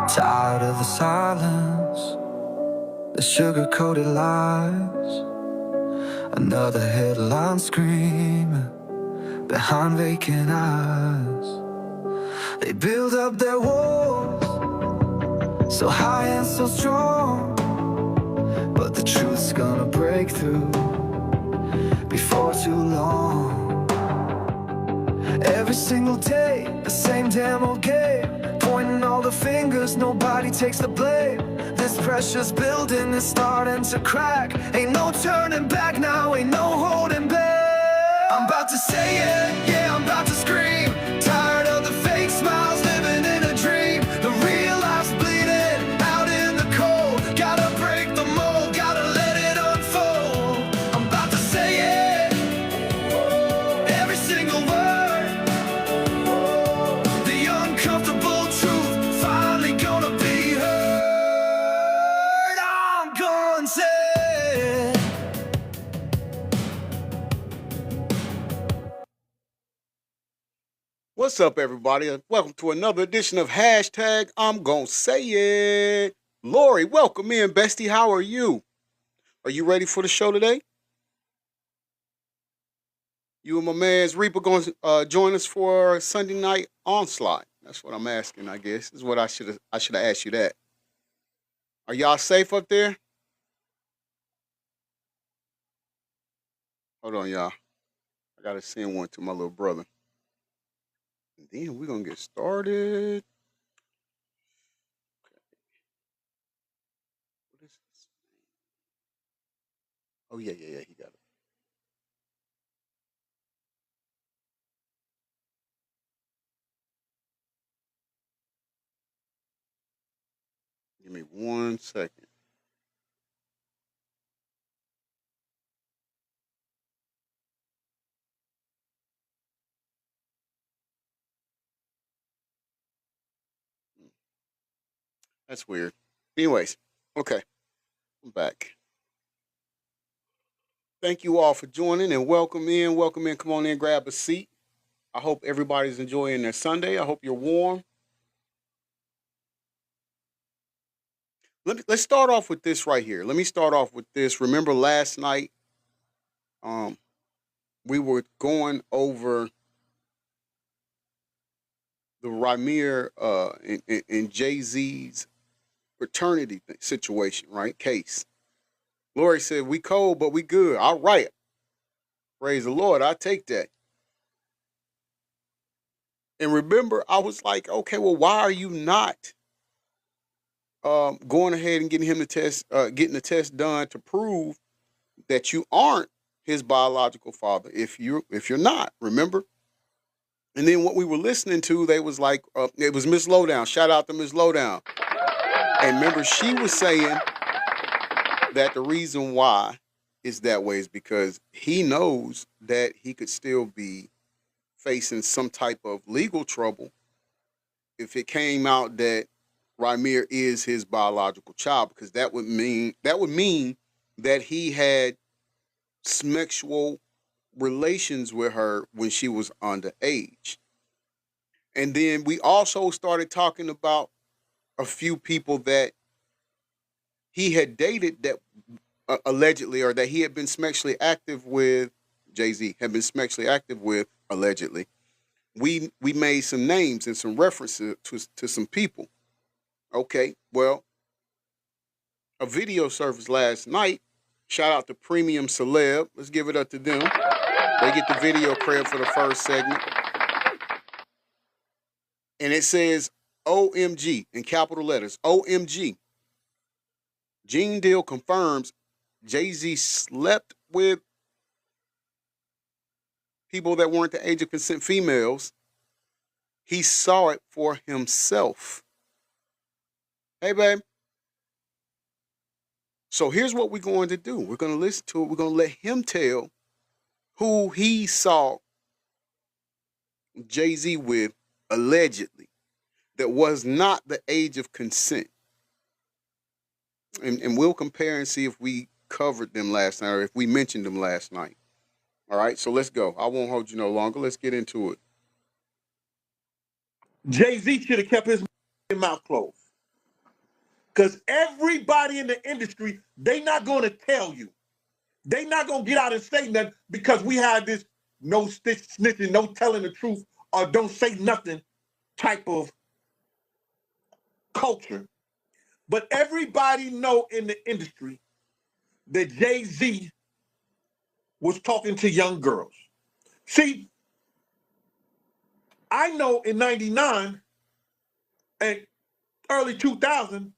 Tired of the silence, the sugar-coated lies. Another headline screaming behind vacant eyes. They build up their walls, so high and so strong, but the truth's gonna break through before too long. Every single day, the same damn old game, pointing all the fingers, nobody takes the blame. This pressure's building is starting to crack. Ain't no turning back now, ain't no holding back. I'm about to say it, yeah, I'm about to scream. Tired of the fake smiles, living in a dream. The real life's bleeding out in the cold. Gotta break the mold, gotta let it unfold. I'm about to say it, every single word. The uncomfortable truth finally gonna be heard. I'm gonna say it. What's up, everybody? Welcome to another edition of Hashtag I'm Gonna Say It. Lori, welcome in, bestie. How are you? Are you ready for the show today? You and my man's Reaper going to join us for Sunday night onslaught. That's what I'm asking, I guess. Is what I should have asked you that. Are y'all safe up there? Hold on, y'all. I gotta send one to my little brother. And then we're gonna get started. What is this? Oh yeah, he got it. Give me 1 second. That's weird. Anyways, okay, I'm back. Thank you all for joining and welcome in. Welcome in. Come on in, grab a seat. I hope everybody's enjoying their Sunday. I hope you're warm. Let's start off with this right here. Let me start off with this. Remember last night, um, we were going over the Ramir and Jay Z's fraternity situation, right? Case. Lori said, "We cold, but we good." All right, praise the Lord. I take that. And remember, I was like, okay, well, why are you not going ahead and getting him the test, getting the test done to prove that you aren't his biological father if you're not? Remember. And then what we were listening to, they was like, it was Miss Lowdown. Shout out to Miss Lowdown. And remember, she was saying that the reason why is that way is because he knows that he could still be facing some type of legal trouble if it came out that Ramir is his biological child, because that would mean that he had sexual relations with her when she was underage. And then we also started talking about a few people that he had dated that allegedly, or that he had been sexually active with. Jay-Z had been sexually active with allegedly. We made some names and some references to some people. Okay, well, a video surfaced last night. Shout out to Premium Celeb. Let's give it up to them. They get the video credit for the first segment. And it says OMG in capital letters. OMG. Gene Deal confirms Jay-Z slept with people that weren't the age of consent, females. He saw it for himself. Hey, babe. So here's what we're going to do. We're going to listen to it. We're going to let him tell who he saw Jay-Z with allegedly that was not the age of consent. And we'll compare and see if we covered them last night or if we mentioned them last night. All right, so let's go. I won't hold you no longer. Let's get into it. Jay-Z should have kept his mouth closed. Because everybody in the industry, they not going to tell you. They not going to get out and say nothing because we have this no snitching, no telling the truth, or don't say nothing type of culture. But everybody know in the industry that Jay-Z was talking to young girls. See, I know in 99 and early 2000,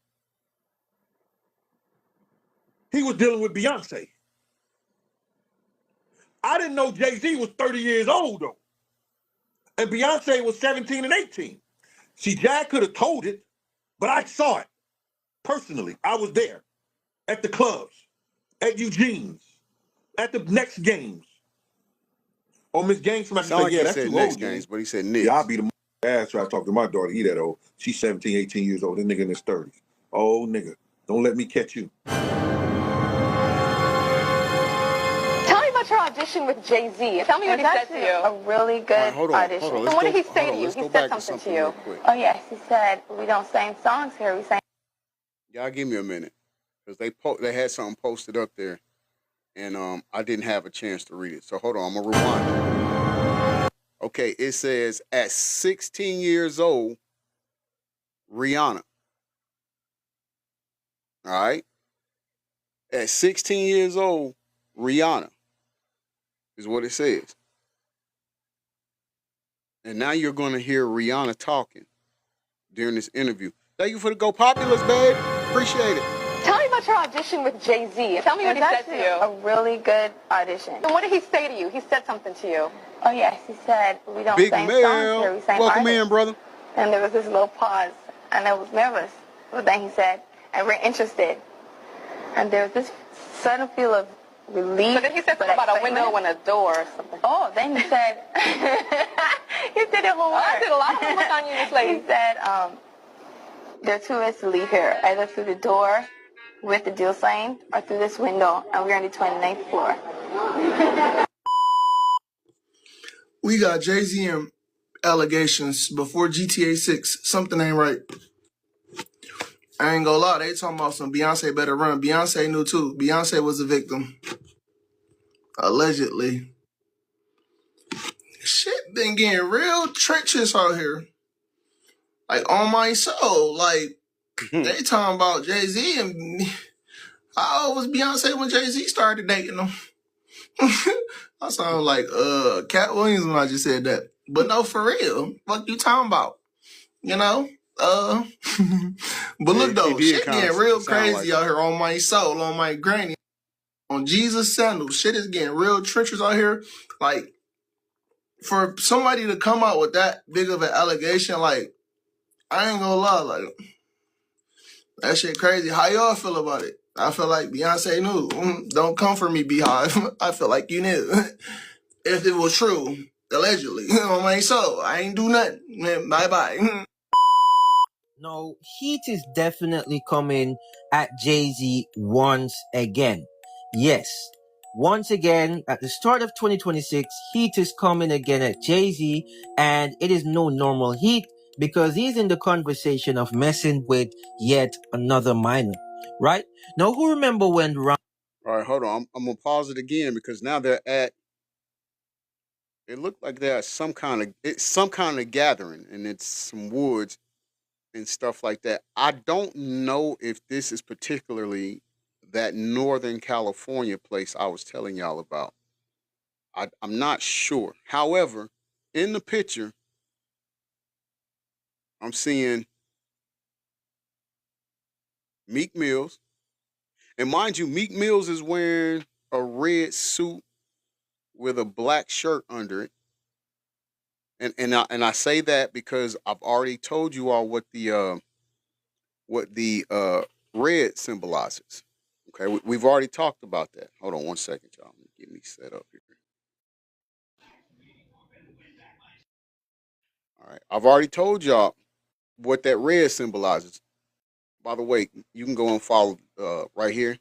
he was dealing with Beyonce. I didn't know Jay-Z was 30 years old, though. And Beyonce was 17 and 18. See, Jack could have told it, but I saw it personally. I was there at the clubs, at Eugene's, at the next games. Or Miss Gaines, somebody Sound say, like yeah, he that's said too next old. games, but he said Knicks. Yeah, I'll beat him ass try to talk to my daughter. He that old. She's 17, 18 years old. This nigga in his 30s. Oh, nigga, don't let me catch you. Tell me about your audition with Jay-Z. Tell me what he said to you. A really good audition. Hold on. And what did he say to you? Let's He go said back to something to real you. quick. Oh, yes. He said, we don't sing songs here. We sing. Y'all give me a minute. Because they had something posted up there. And I didn't have a chance to read it. So hold on, I'm going to rewind it. Okay, it says, at 16 years old, Rihanna. All right? At 16 years old, Rihanna is what it says. And now you're going to hear Rihanna talking during this interview. Thank you for the Go Populous, babe. Appreciate it. Tell me about your audition with Jay-Z. Tell me what he said to you. A really good audition. And what did he say to you? He said something to you. Oh, yes. He said, we don't Big sing Mel, songs here. We sing welcome artists. in, brother. And there was this little pause. And I was nervous. But then he said, and we're interested. And there was this sudden feel of relief. So then he said something about a window and a door or something. Oh, then he said, he did it homework. I did a lot of homework on you, Miss Lady. He said, there are two ways to leave here, either through the door with the deal signed or through this window, and we're on the 29th floor. We got Jay-Z and allegations before GTA 6. Something ain't right. I ain't gonna lie, they talking about some Beyonce better run. Beyonce knew too. Beyonce was a victim. Allegedly. Shit been getting real treacherous out here. Like, on my soul. Like, they talking about Jay-Z and... How old was Beyonce when Jay-Z started dating him? I sound like Cat Williams when I just said that. But no, for real. What you talking about? You know? But look though, shit getting real crazy out here on my soul, on my granny, on Jesus sandals. Shit is getting real treacherous out here. Like, for somebody to come out with that big of an allegation, like, I ain't gonna lie, like, that shit crazy. How y'all feel about it? I feel like Beyonce knew. Don't come for me, Beehive. I feel like you knew. If it was true, allegedly. On my soul, I ain't do nothing. Bye-bye. No, heat is definitely coming at Jay-Z once again. Yes, once again, at the start of 2026, heat is coming again at Jay-Z, and it is no normal heat because he's in the conversation of messing with yet another minor, right? Now, who remember when All right, hold on. I'm going to pause it again because now they're at, it looked like they're at some kind of gathering, and it's some woods and stuff like that. I don't know if this is particularly that Northern California place I was telling y'all about. I'm not sure. However, in the picture, I'm seeing Meek Mills. And mind you, Meek Mills is wearing a red suit with a black shirt under it. And I say that because I've already told you all what the red symbolizes. Okay, we've already talked about that. Hold on one second, y'all. Let me get me set up here. All right, I've already told y'all what that red symbolizes. By the way, you can go and follow right here,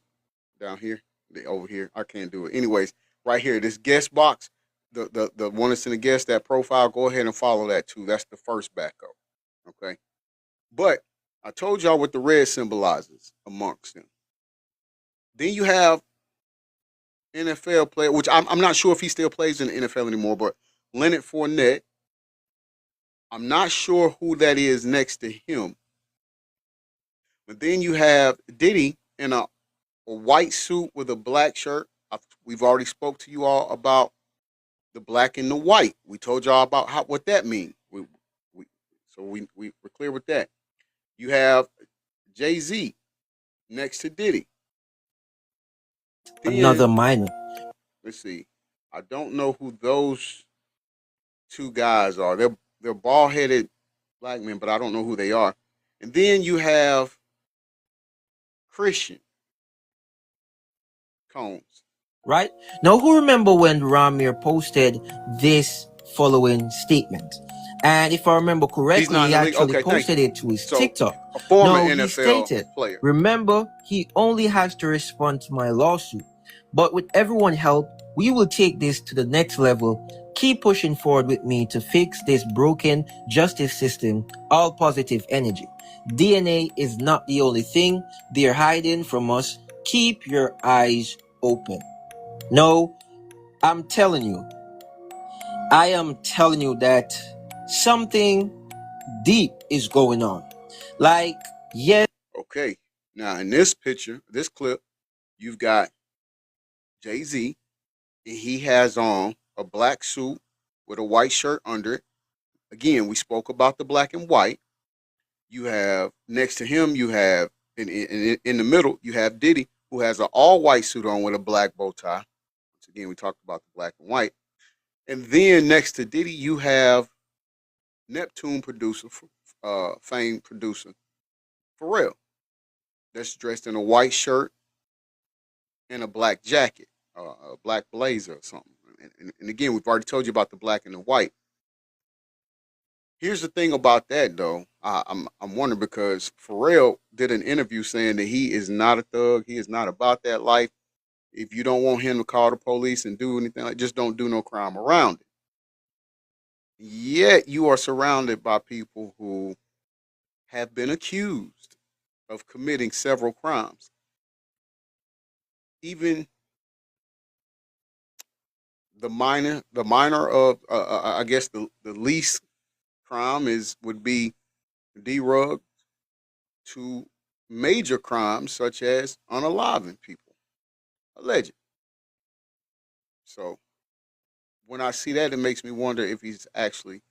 down here, over here. I can't do it. Anyways, right here, this guest box, the one that's in the guest, that profile, go ahead and follow that too. That's the first backup. Okay. But I told y'all what the red symbolizes amongst them. Then you have NFL player, which I'm not sure if he still plays in the NFL anymore, but Leonard Fournette. I'm not sure who that is next to him. But then you have Diddy in a white suit with a black shirt. We've already spoke to you all about the black and the white. We told y'all about what that means. We're clear with that. You have Jay-Z next to Diddy. Another Then minor. let's see. I don't know who those two guys are. They're bald headed black men, but I don't know who they are. And then you have Christian Combs. Right? Now, who remember when Ramir posted this following statement? And if I remember He's correctly, not in he the league. actually Okay, thank you. posted it to his So TikTok. a former No, he NFL stated, player. remember, he only has to respond to my lawsuit. But with everyone's help, we will take this to the next level. Keep pushing forward with me to fix this broken justice system. All positive energy. DNA is not the only thing they're hiding from us. Keep your eyes open. No, I'm telling you, I am telling you that something deep is going on. Like, yes. Okay. Now in this picture, this clip, you've got Jay-Z, and he has on a black suit with a white shirt under it. Again, we spoke about the black and white. You have next to him, you have in the middle, you have Diddy, who has an all white suit on with a black bow tie. Once again, we talked about the black and white. And then next to Diddy, you have Neptune producer, famed producer, Pharrell, that's dressed in a white shirt and a black jacket, a black blazer or something. And again, we've already told you about the black and the white. Here's the thing about that, though. I'm wondering because Pharrell did an interview saying that he is not a thug. He is not about that life. If you don't want him to call the police and do anything, like just don't do no crime around it. Yet you are surrounded by people who have been accused of committing several crimes. Even the minor of, I guess the least crime would be D-Rug, to major crimes such as unaliving people, alleged. So when I see that, it makes me wonder if he's actually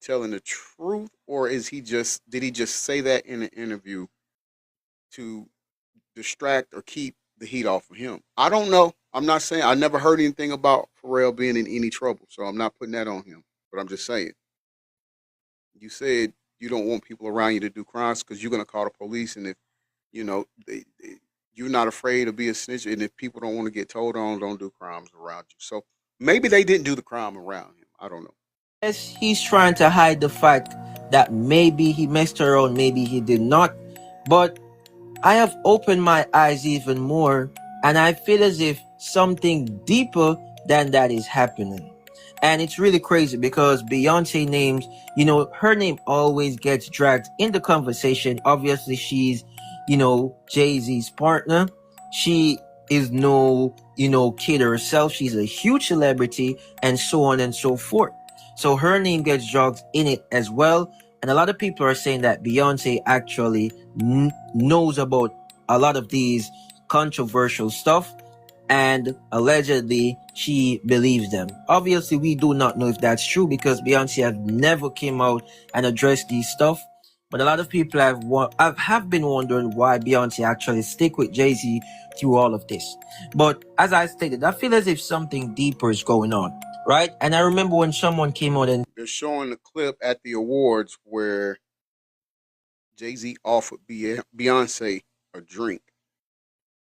telling the truth, or did he just say that in an interview to distract or keep the heat off of him? I don't know. I'm not saying, I never heard anything about Pharrell being in any trouble, so I'm not putting that on him. But I'm just saying, you said you don't want people around you to do crimes because you're going to call the police, and if you know you're not afraid to be a snitch, and if people don't want to get told on, don't do crimes around you. So maybe they didn't do the crime around him. I don't know. Yes, he's trying to hide the fact that maybe he messed around, maybe he did not. But I have opened my eyes even more, and I feel as if something deeper than that is happening. And it's really crazy because Beyonce names, her name always gets dragged in the conversation. Obviously, she's, Jay-Z's partner. She is no, kid herself. She's a huge celebrity and so on and so forth. So her name gets dragged in it as well. And a lot of people are saying that Beyonce actually knows about a lot of these controversial stuff, and allegedly she believes them. Obviously, we do not know if that's true because Beyonce have never came out and addressed these stuff. But a lot of people have been wondering why Beyonce actually stick with Jay-Z through all of this. But as I stated, I feel as if something deeper is going on, right? And I remember when someone came out and They're showing the clip at the awards where Jay-Z offered Beyonce a drink,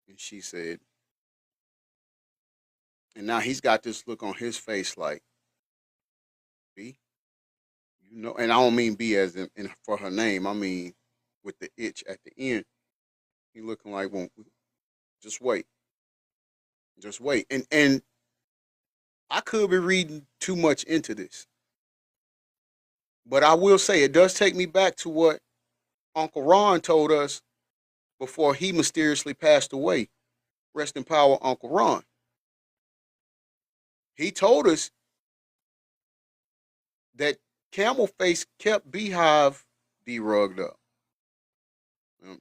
and she said, and now he's got this look on his face like, B, and I don't mean B as in for her name. I mean with the itch at the end. He looking like, well, just wait, just wait. And I could be reading too much into this, but I will say it does take me back to what Uncle Ron told us before he mysteriously passed away. Rest in power, Uncle Ron. He told us that Camel Face kept Beehive derugged up.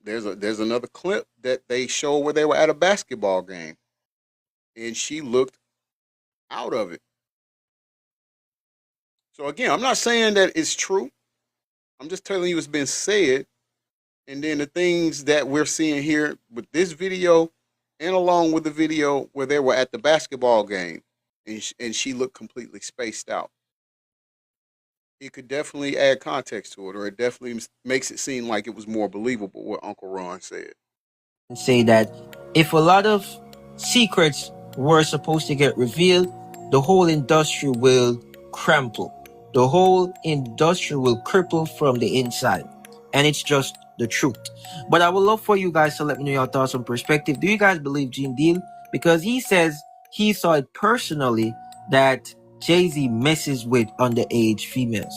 There's another clip that they show where they were at a basketball game, and she looked out of it. So again, I'm not saying that it's true. I'm just telling you it's been said, and then the things that we're seeing here with this video, and along with the video where they were at the basketball game, and she looked completely spaced out. It could definitely add context to it, or it definitely makes it seem like it was more believable what Uncle Ron said. And say that if a lot of secrets were supposed to get revealed, the whole industry will crumple. The whole industry will cripple from the inside. And it's just the truth. But I would love for you guys to let me know your thoughts and perspective. Do you guys believe Jim Deal? Because he says he saw it personally that Jay-Z messes with underage females.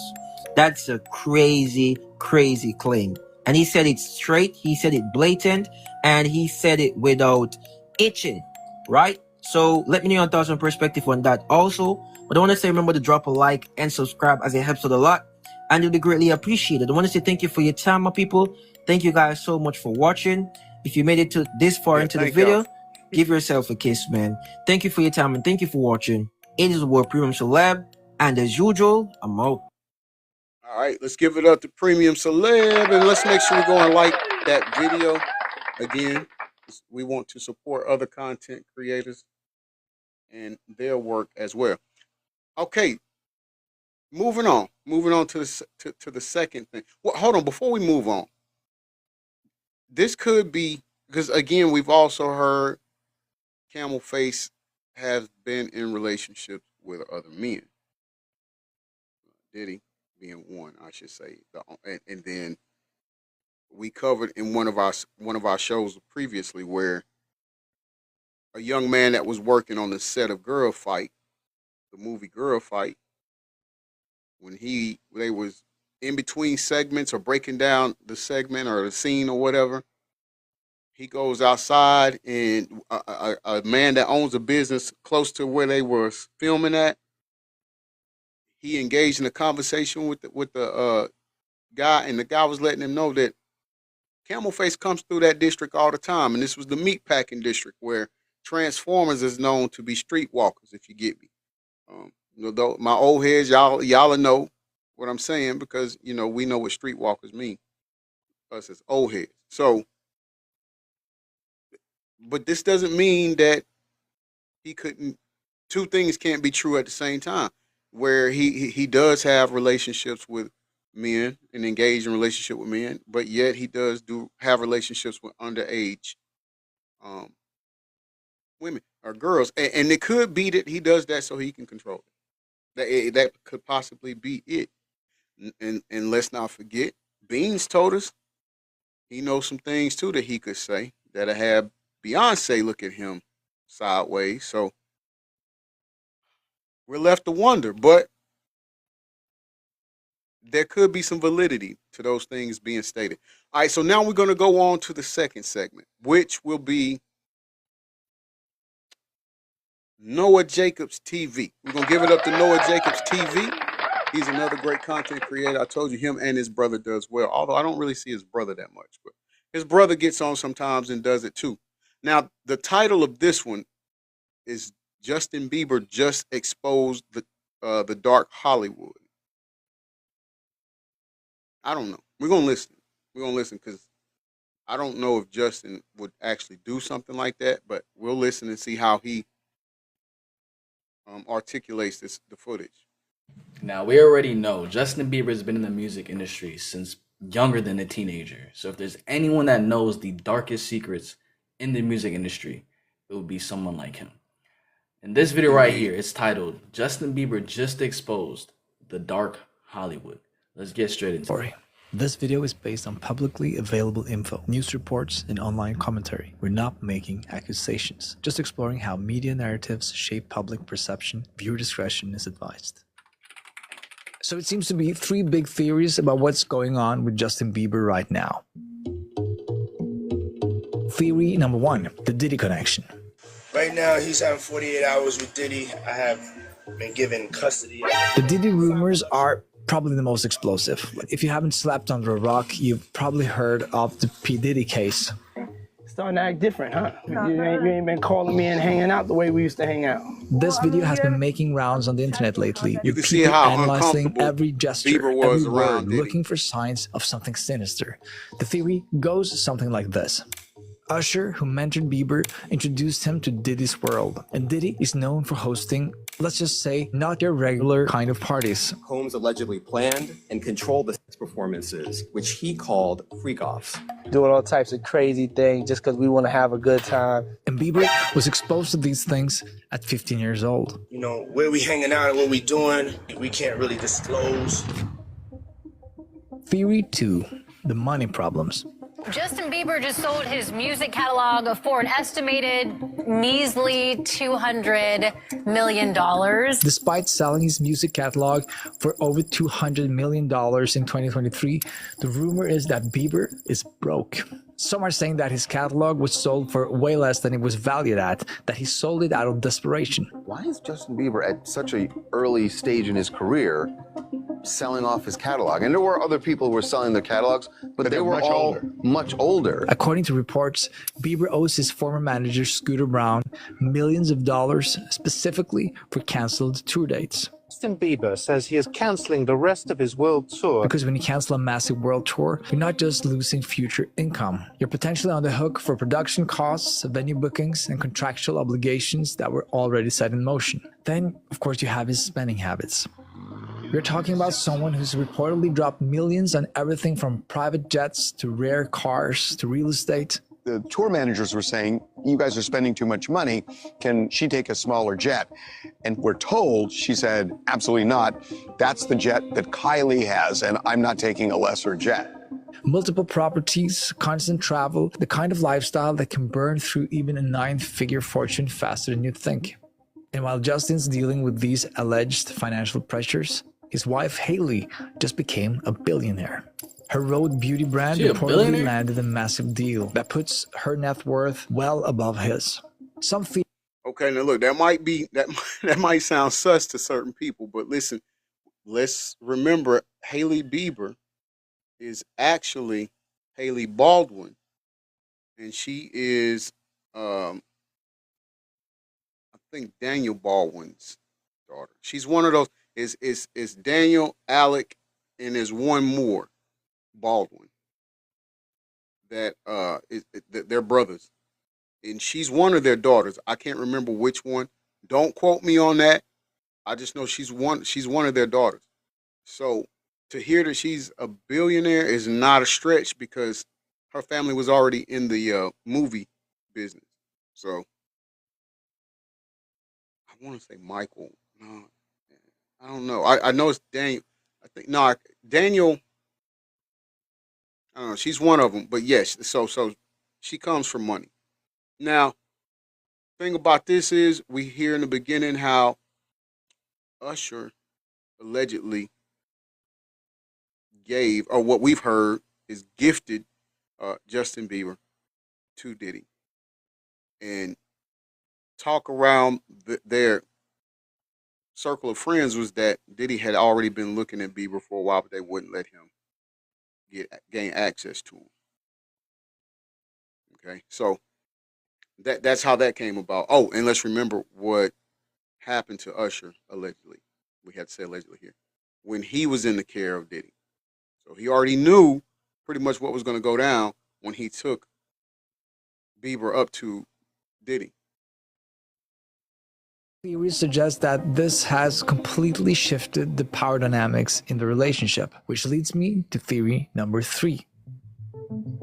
That's a crazy, crazy claim. And he said it straight, he said it blatant, and he said it without itching, right? So let me know your thoughts and perspective on that also. But I want to say, remember to drop a like and subscribe as it helps out a lot. And it'll be greatly appreciated. I want to say thank you for your time, my people. Thank you guys so much for watching. If you made it to this far into the video, give yourself a kiss, man. Thank you for your time and thank you for watching. It is the World Premium Celeb. And as usual, I'm out. All right, let's give it up to Premium Celeb, and let's make sure we go and like that video. Again, we want to support other content creators and their work as well. Okay, moving on to the second thing. Well, hold on, before we move on, this could be, because again, we've also heard Camel Face has been in relationships with other men. Diddy being one, I should say, and then we covered in one of our shows previously where a young man that was working on the set of Girl Fight, the movie Girl Fight, when they was in between segments or breaking down the segment or the scene or whatever, he goes outside, and a man that owns a business close to where they were filming at, he engaged in a conversation with the guy, and the guy was letting him know that Camel Face comes through that district all the time, and this was the meatpacking district where Transformers is known to be streetwalkers. If you get me, my old heads, y'all know what I'm saying, because we know what streetwalkers mean. Us as old heads. So, but this doesn't mean that he couldn't. Two things can't be true at the same time. Where he does have relationships with men and engage in relationship with men, but yet he does have relationships with underage women or girls, and it could be that he does that so he can control it. That could possibly be it. And let's not forget, Beans told us he knows some things too that he could say that'll have Beyonce look at him sideways. So we're left to wonder, but there could be some validity to those things being stated. All right, so now we're going to go on to the second segment, which will be Noah Jacobs TV. We're going to give it up to Noah Jacobs TV. He's another great content creator. I told you, him and his brother does well, although I don't really see his brother that much, but his brother gets on sometimes and does it too. Now, the title of this one is Justin Bieber Just Exposed the Dark Hollywood. I don't know. We're going to listen. We're going to listen because I don't know if Justin would actually do something like that, but we'll listen and see how he articulates the footage. Now, we already know Justin Bieber has been in the music industry since younger than a teenager. So if there's anyone that knows the darkest secrets in the music industry, it would be someone like him. In this video right here, it's titled, Justin Bieber Just Exposed the Dark Hollywood. Let's get straight into it. This video is based on publicly available info, news reports, and online commentary. We're not making accusations, just exploring how media narratives shape public perception. Viewer discretion is advised. So it seems to be three big theories about what's going on with Justin Bieber right now. Theory number one, the Diddy connection. Right now, he's having 48 hours with Diddy. I have been given custody. The Diddy rumors are probably the most explosive. If you haven't slept under a rock, you've probably heard of the P. Diddy case. Starting to act different, huh? You ain't been calling me and hanging out the way we used to hang out. This video has been making rounds on the internet lately. You can see how analyzing every gesture, Bieber was every around word, Diddy. looking for signs of something sinister. The theory goes something like this. Usher, who mentored Bieber, introduced him to Diddy's world. And Diddy is known for hosting, let's just say, not your regular kind of parties. Combs allegedly planned and controlled the sex performances, which he called freak-offs. Doing all types of crazy things just because we want to have a good time. And Bieber was exposed to these things at 15 years old. You know, where we hanging out and what we doing, we can't really disclose. Theory 2, the money problems. Justin Bieber just sold his music catalog for an estimated measly $200 million. Despite selling his music catalog for over $200 million in 2023, the rumor is that Bieber is broke. Some are saying that his catalog was sold for way less than it was valued at, that he sold it out of desperation. Why is Justin Bieber at such an early stage in his career selling off his catalog? And there were other people who were selling their catalogs, but they were all much older. According to reports, Bieber owes his former manager Scooter Braun millions of dollars specifically for cancelled tour dates. Justin Bieber says he is cancelling the rest of his world tour. Because when you cancel a massive world tour, you're not just losing future income. You're potentially on the hook for production costs, venue bookings, and contractual obligations that were already set in motion. Then, of course, you have his spending habits. We're talking about someone who's reportedly dropped millions on everything from private jets to rare cars to real estate. The tour managers were saying, you guys are spending too much money. Can she take a smaller jet? And we're told, she said, absolutely not. That's the jet that Kylie has, and I'm not taking a lesser jet. Multiple properties, constant travel, the kind of lifestyle that can burn through even a 9-figure fortune faster than you'd think. And while Justin's dealing with these alleged financial pressures, his wife Hailey just became a billionaire. Her Rhode beauty brand reportedly landed a massive deal that puts her net worth well above his. Some feel Okay, now look, that might sound sus to certain people, but listen, let's remember Hailey Bieber is actually Haley Baldwin, and she is I think Daniel Baldwin's daughter. She's one of those. Is Daniel, Alec, and there's one more, Baldwin. That they're brothers, and she's one of their daughters. I can't remember which one. Don't quote me on that. I just know she's one of their daughters. So to hear that she's a billionaire is not a stretch because her family was already in the movie business. So I want to say Michael. No, I don't know. I know it's Daniel. I think no, Daniel. I don't know. She's one of them, but yes. So she comes from money. Now, thing about this is we hear in the beginning how Usher allegedly gave, or what we've heard is gifted Justin Bieber to Diddy, and talk around their circle of friends was that Diddy had already been looking at Bieber for a while, but they wouldn't let him gain access to him. Okay, so that's how that came about. Oh, and let's remember what happened to Usher allegedly. We had to say allegedly here when he was in the care of Diddy. So he already knew pretty much what was going to go down when he took Bieber up to Diddy. Theories suggest that this has completely shifted the power dynamics in the relationship, which leads me to theory number 3.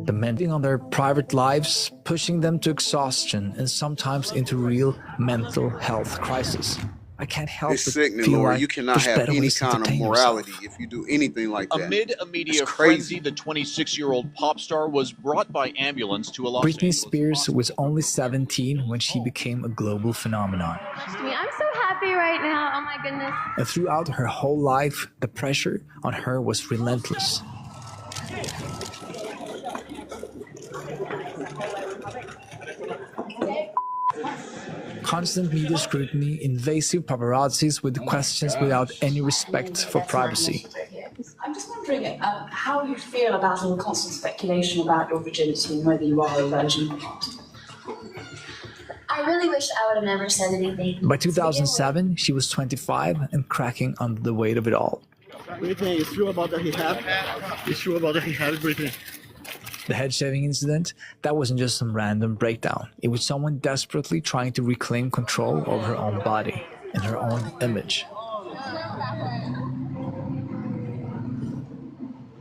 The men on their private lives, pushing them to exhaustion and sometimes into real mental health crisis. I can't help It's but sickening, feel Laura. like You cannot there's have better any ways to kind of entertain morality yourself. if you do anything like that. Amid a media It's crazy. frenzy, the 26-year-old pop star was brought by ambulance to a Los Britney Angeles Spears was only 17 when she became a global phenomenon. I'm so happy happy right now. Oh my goodness. And throughout her whole life, the pressure on her was relentless. Constant media scrutiny, invasive paparazzis with questions without any respect for privacy. I'm just wondering how you feel about all the constant speculation about your virginity and whether you are a virgin or not. I really wish I would have never said anything. By 2007, she was 25 and cracking under the weight of it all. Brittany, it's true about that he had? It's true about that he had, Brittany? The head shaving incident, that wasn't just some random breakdown. It was someone desperately trying to reclaim control over her own body and her own image.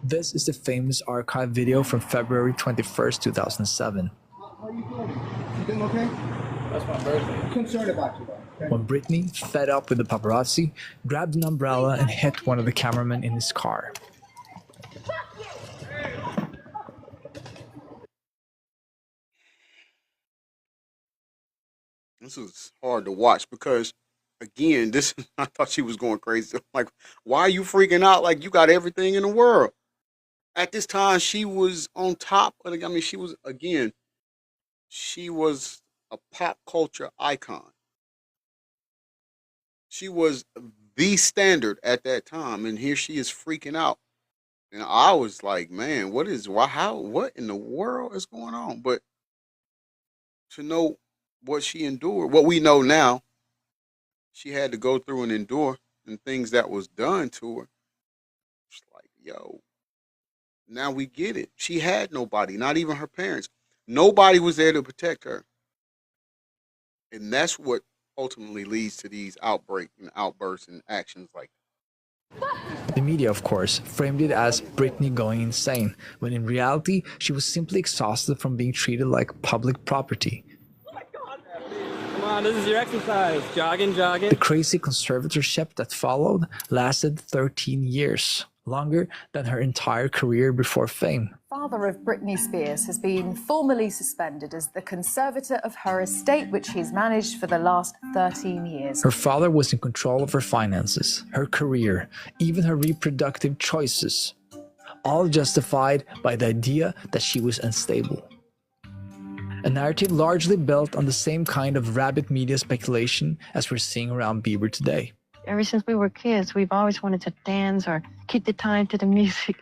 This is the famous archive video from February 21st, 2007. You doing okay? That's my birthday. I'm concerned about you, though. When Brittany, fed up with the paparazzi, grabbed an umbrella and hit one of the cameramen in his car. This was hard to watch because, again, I thought she was going crazy. Like, why are you freaking out? Like, you got everything in the world. At this time, she was on top. She was, again, she was a pop culture icon. She was the standard at that time, and here she is freaking out. And I was like, man, what in the world is going on? But to know what she endured, what we know now, she had to go through and endure, and things that was done to her. It's like, yo, now we get it. She had nobody, not even her parents. Nobody was there to protect her. And that's what ultimately leads to these outbreaks and outbursts and actions like that. The media, of course, framed it as Brittany going insane, when in reality, she was simply exhausted from being treated like public property. Come on, this is your exercise. Jogging, jogging. The crazy conservatorship that followed lasted 13 years, longer than her entire career before fame. Father of Britney Spears has been formally suspended as the conservator of her estate, which he's managed for the last 13 years. Her father was in control of her finances, her career, even her reproductive choices, all justified by the idea that she was unstable. A narrative largely built on the same kind of rabid media speculation as we're seeing around Bieber today. Ever since we were kids, we've always wanted to dance or keep the time to the music.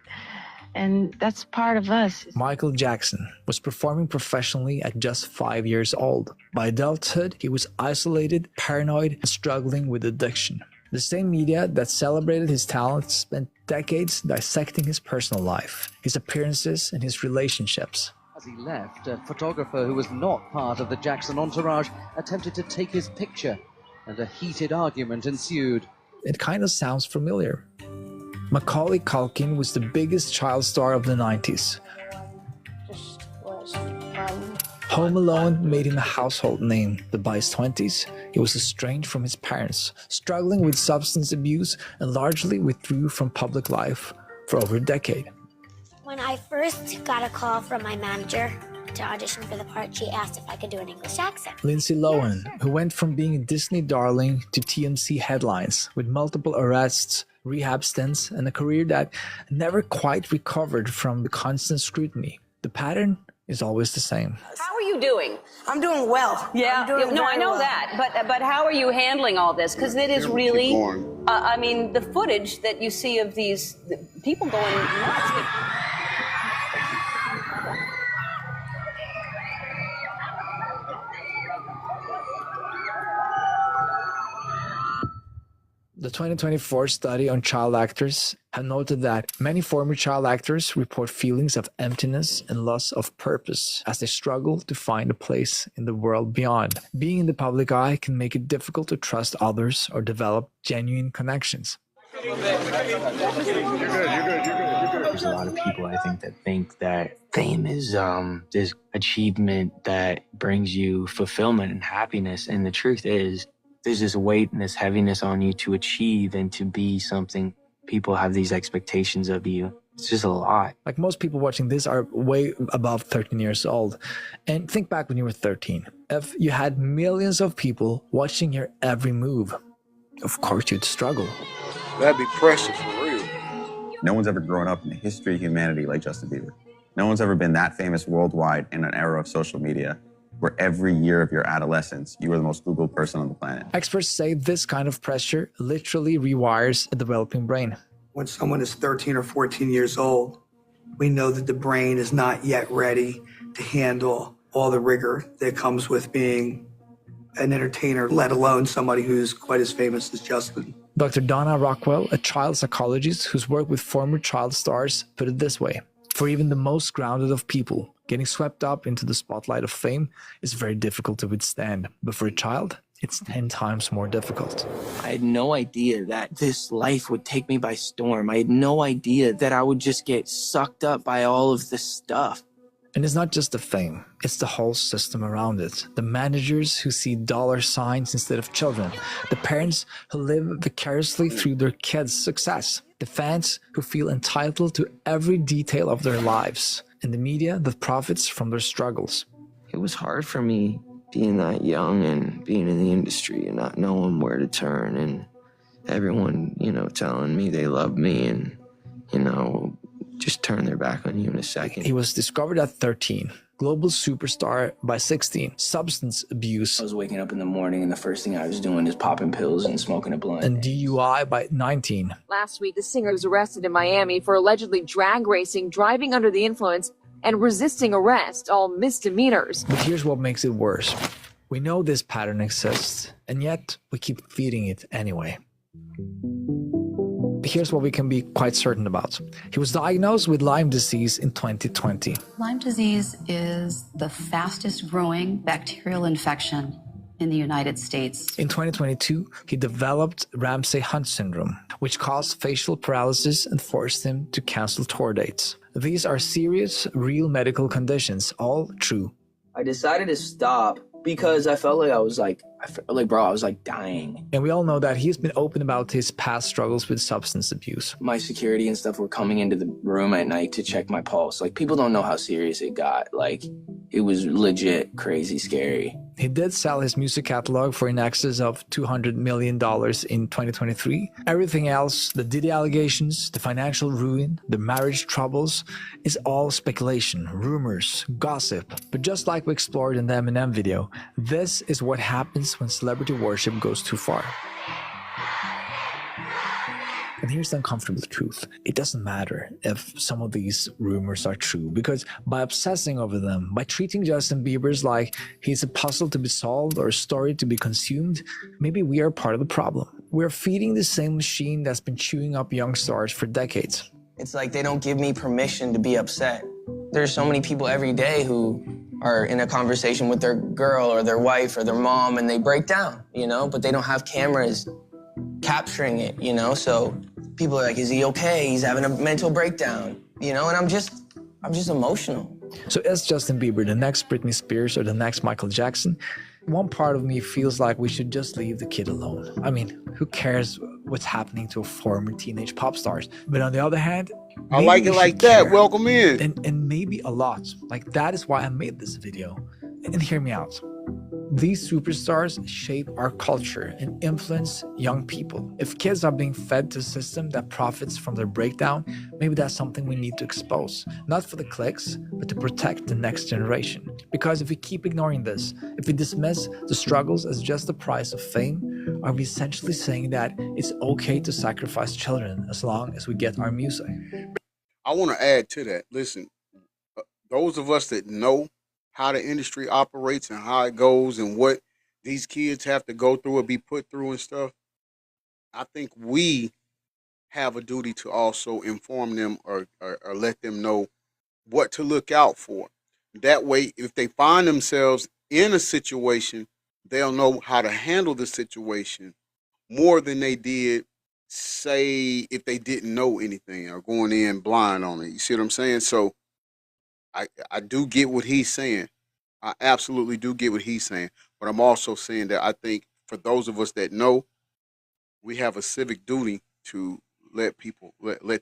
And that's part of us. Michael Jackson was performing professionally at just 5 years old. By adulthood, he was isolated, paranoid, and struggling with addiction. The same media that celebrated his talents spent decades dissecting his personal life, his appearances, and his relationships. As he left, a photographer who was not part of the Jackson entourage attempted to take his picture, and a heated argument ensued. It kind of sounds familiar. Macaulay Culkin was the biggest child star of the 90s. Just was fun. Home Alone made him a household name, but by his 20s, he was estranged from his parents, struggling with substance abuse, and largely withdrew from public life for over a decade. When I first got a call from my manager to audition for the part, she asked if I could do an English accent. Lindsay Lohan, who went from being a Disney darling to TMZ headlines with multiple arrests, rehab stints, and a career that never quite recovered from the constant scrutiny. The pattern is always the same. How are you doing? I'm doing well. Yeah, no, I know well. that, but how are you handling all this? Because it is really, the footage that you see of these people going nuts. The 2024 study on child actors have noted that many former child actors report feelings of emptiness and loss of purpose as they struggle to find a place in the world beyond. Being in the public eye can make it difficult to trust others or develop genuine connections. There's a lot of people, I think that fame is this achievement that brings you fulfillment and happiness. And the truth is, there's this weight and this heaviness on you to achieve and to be something. People have these expectations of you. It's just a lot. Like most people watching this are way above 13 years old. And think back when you were 13. If you had millions of people watching your every move, of course you'd struggle. That'd be pressure for real. No one's ever grown up in the history of humanity like Justin Bieber. No one's ever been that famous worldwide in an era of social media where every year of your adolescence, you are the most Googled person on the planet. Experts say this kind of pressure literally rewires a developing brain. When someone is 13 or 14 years old, we know that the brain is not yet ready to handle all the rigor that comes with being an entertainer, let alone somebody who's quite as famous as Justin. Dr. Donna Rockwell, a child psychologist who's worked with former child stars, put it this way. For even the most grounded of people, getting swept up into the spotlight of fame is very difficult to withstand. But for a child, it's 10 times more difficult. I had no idea that this life would take me by storm. I had no idea that I would just get sucked up by all of this stuff. And it's not just the fame, it's the whole system around it. The managers who see dollar signs instead of children. The parents who live vicariously through their kids' success. The fans who feel entitled to every detail of their lives. And the media that profits from their struggles. It was hard for me being that young and being in the industry and not knowing where to turn, and everyone, telling me they love me and, just turn their back on you in a second. He was discovered at 13, global superstar by 16, substance abuse. I was waking up in the morning and the first thing I was doing is popping pills and smoking a blunt. And DUI by 19. Last week, the singer was arrested in Miami for allegedly drag racing, driving under the influence, and resisting arrest, all misdemeanors. But here's what makes it worse. We know this pattern exists, and yet we keep feeding it anyway. Here's what we can be quite certain about. He was diagnosed with Lyme disease in 2020. Lyme disease is the fastest growing bacterial infection in the United States. In 2022, he developed Ramsay-Hunt syndrome, which caused facial paralysis and forced him to cancel tour dates. These are serious, real medical conditions, all true. I decided to stop because I felt like I was dying. And we all know that he's been open about his past struggles with substance abuse. My security and stuff were coming into the room at night to check my pulse. People don't know how serious it got. It was legit crazy scary. He did sell his music catalog for in excess of $200 million in 2023. Everything else, the Diddy allegations, the financial ruin, the marriage troubles, is all speculation, rumors, gossip. But just like we explored in the Eminem video, this is what happens when celebrity worship goes too far. And here's the uncomfortable truth. It doesn't matter if some of these rumors are true, because by obsessing over them, by treating Justin Bieber's like he's a puzzle to be solved or a story to be consumed, maybe we are part of the problem. We're feeding the same machine that's been chewing up young stars for decades. It's like they don't give me permission to be upset. There's so many people every day who are in a conversation with their girl or their wife or their mom and they break down, but they don't have cameras capturing it, so people are like, is he okay? He's having a mental breakdown, and I'm just emotional. So is Justin Bieber the next Britney Spears or the next Michael Jackson? One part of me feels like we should just leave the kid alone. I mean, who cares what's happening to a former teenage pop stars? But on the other hand, I like it like that. Welcome in. And maybe a lot. That is why I made this video. And hear me out. These superstars shape our culture and influence young people. If kids are being fed to a system that profits from their breakdown, maybe that's something we need to expose. Not for the clicks, but to protect the next generation. Because if we keep ignoring this, if we dismiss the struggles as just the price of fame, are we essentially saying that it's okay to sacrifice children as long as we get our music? I want to add to that. Listen, those of us that know how the industry operates and how it goes and what these kids have to go through or be put through and stuff, I think we have a duty to also inform them or let them know what to look out for. That way, if they find themselves in a situation, they'll know how to handle the situation more than they did, say, if they didn't know anything or going in blind on it. You see what I'm saying? So I do get what he's saying. I absolutely do get what he's saying. But I'm also saying that I think for those of us that know, we have a civic duty to let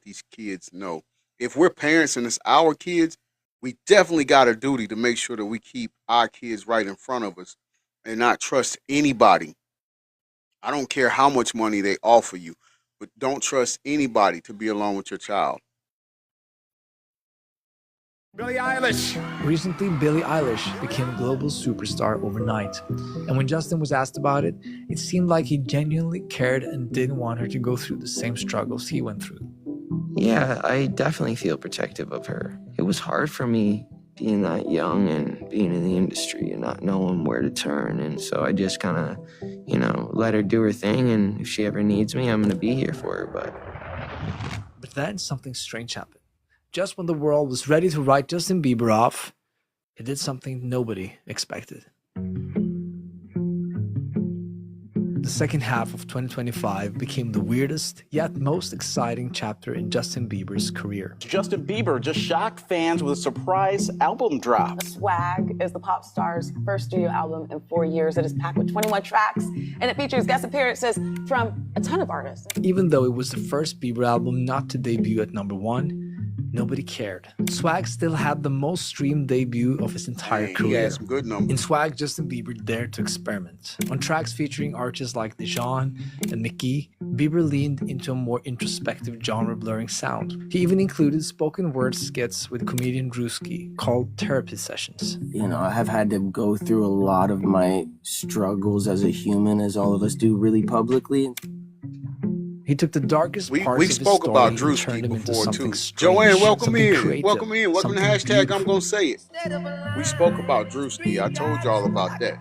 these kids know. If we're parents and it's our kids, we definitely got a duty to make sure that we keep our kids right in front of us and not trust anybody I don't care how much money they offer you, but don't trust anybody to be alone with your child. Billie Eilish. Recently, Billie Eilish became a global superstar overnight. And when Justin was asked about it, it seemed like he genuinely cared and didn't want her to go through the same struggles he went through. Yeah, I definitely feel protective of her. It was hard for me being that young and being in the industry and not knowing where to turn. And so I just kind of, let her do her thing. And if she ever needs me, I'm going to be here for her. But then something strange happened. Just when the world was ready to write Justin Bieber off, he did something nobody expected. The second half of 2025 became the weirdest yet most exciting chapter in Justin Bieber's career. Justin Bieber just shocked fans with a surprise album drop. Swag is the pop star's first studio album in 4 years. It is packed with 21 tracks, and it features guest appearances from a ton of artists. Even though it was the first Bieber album not to debut at #1, nobody cared. Swag still had the most streamed debut of his entire career. He had some good numbers. In Swag, Justin Bieber dared to experiment. On tracks featuring artists like Dijon and Nicki, Bieber leaned into a more introspective genre-blurring sound. He even included spoken word skits with comedian Drewski called therapy sessions. I have had to go through a lot of my struggles as a human, as all of us do, really publicly. He took the darkest parts of his spoke story about and Drewski turned him into before something too. strange, Joanne, welcome something in. creative, Welcome in. Welcome to something hashtag. beautiful. I'm gonna say it. We spoke about Drewski. I told y'all about that.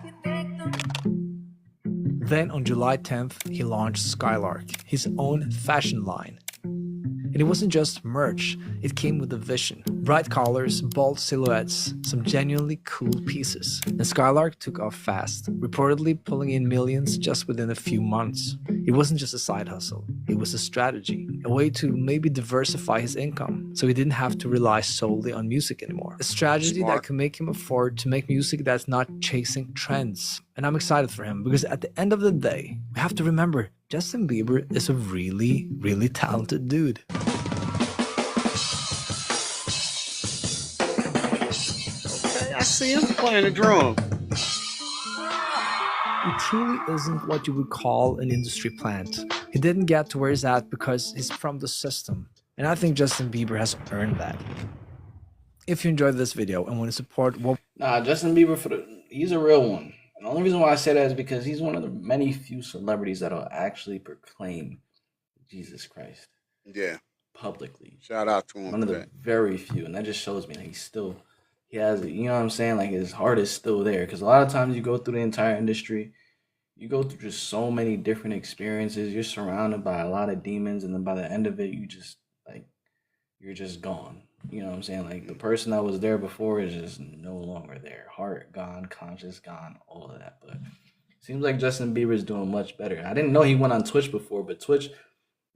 Then on July 10th, he launched Skylark, his own fashion line. And it wasn't just merch, it came with a vision. Bright colors, bold silhouettes, some genuinely cool pieces. And Skylark took off fast, reportedly pulling in millions just within a few months. It wasn't just a side hustle, it was a strategy, a way to maybe diversify his income, so he didn't have to rely solely on music anymore. A strategy that could make him afford to make music that's not chasing trends. And I'm excited for him, because at the end of the day, we have to remember, Justin Bieber is a really, really talented dude. I see him playing the drum. He truly isn't what you would call an industry plant. He didn't get to where he's at because he's from the system. And I think Justin Bieber has earned that. If you enjoyed this video and want to support what... Justin Bieber, he's a real one. And the only reason why I say that is because he's one of the many few celebrities that'll actually proclaim Jesus Christ. Yeah. Publicly. Shout out to him. One of the very few. And that just shows me that he has, you know what I'm saying? Like, his heart is still there. Because a lot of times you go through the entire industry, you go through just so many different experiences. You're surrounded by a lot of demons. And then by the end of it, you're just gone. You know what I'm saying? Like, the person that was there before is just no longer there. Heart gone, conscience gone, all of that. But it seems like Justin Bieber is doing much better. I didn't know he went on Twitch before, but Twitch,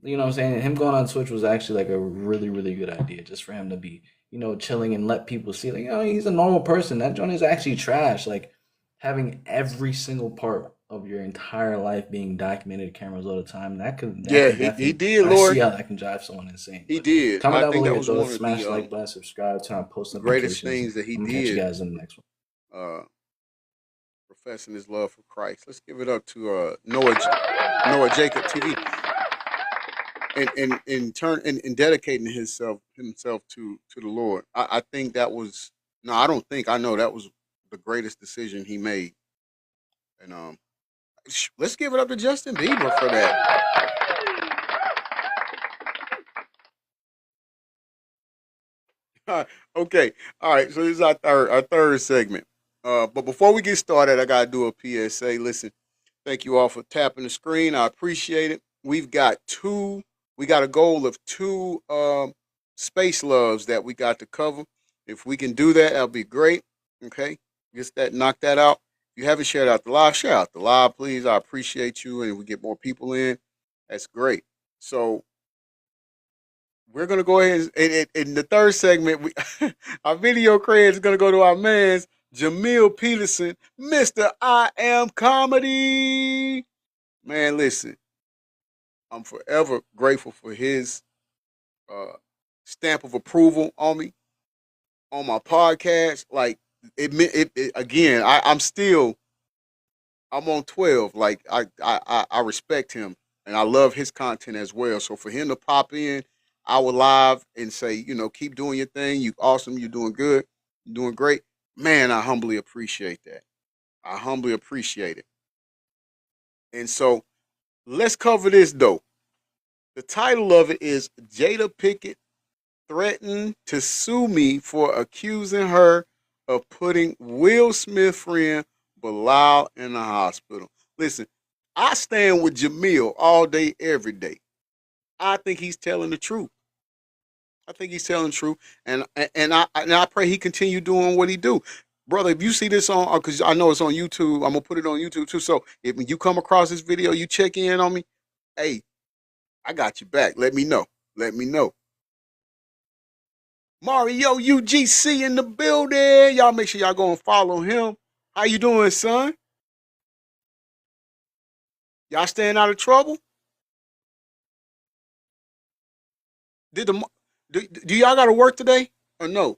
you know what I'm saying? Him going on Twitch was actually like a really, really good idea, just for him to be, chilling and let people see, like, he's a normal person. That joint is actually trash. Like, having every single part of your entire life being documented, cameras all the time, he did, Lord. I see how that can drive someone insane. He did. Comment down think below, that was one of smash the like button, subscribe, turn on post notifications. greatest things that he I'm did. catch you guys in the next one. Professing his love for Christ. Let's give it up to Noah Jacob TV. And dedicating himself to the Lord. I think that was I don't think, I know that was the greatest decision he made. And let's give it up to Justin Bieber for that. Okay, all right. So this is our third segment. But before we get started, I gotta do a PSA. Listen, thank you all for tapping the screen. I appreciate it. We got a goal of 2 space loves that we got to cover. If we can do that, that'll be great. Okay, knock that out. If you haven't shared out the live, share out the live, please. I appreciate you, and if we get more people in, that's great. So we're gonna go ahead and in the third segment, our video credit is gonna go to our man's Jamil Peterson, Mr. I Am Comedy. Man, listen, I'm forever grateful for his stamp of approval on me, on my podcast. Like, it again, I'm still I'm on 12. Like I respect him and I love his content as well. So for him to pop in our live and say, keep doing your thing. You awesome. You're doing good. You're doing great. Man, I humbly appreciate that. I humbly appreciate it. And so let's cover this though. The title of it is Jada Pinkett threatened to sue me for accusing her of putting Will Smith friend Bilal in the hospital. Listen, I stand with Jamil all day, every day. I think he's telling the truth. I think he's telling the truth, and I pray he continue doing what he do, brother. If you see this on, because I know it's on YouTube, I'm gonna put it on YouTube too. So if you come across this video, you check in on me. Hey, I got you back. Let me know. Let me know. Mario UGC in the building. Y'all make sure y'all go and follow him. How you doing, son? Y'all staying out of trouble? Do y'all got to work today or no?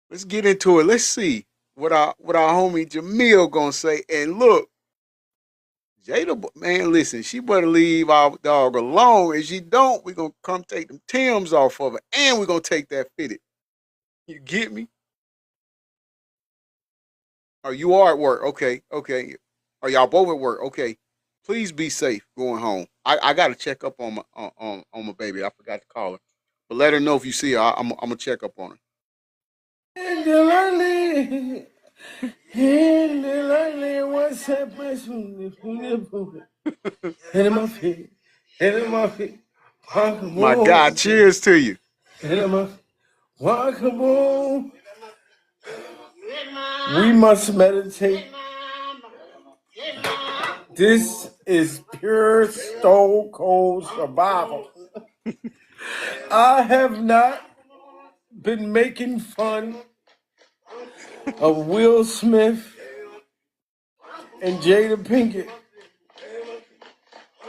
Let's get into it. Let's see what our homie Jamil gonna say. And look, Jada, man, listen, she better leave our dog alone. If she don't, we gonna come take them Timbs off of her, and we gonna take that fitted. You get me? Oh, you are at work. Okay, okay. Are y'all both at work? Okay. Please be safe going home. I got to check up on my baby. I forgot to call her, but let her know if you see her. I'm gonna check up on her. My God, cheers to you. We must meditate. This is pure stone cold survival. I have not been making fun of Will Smith and Jada Pinkett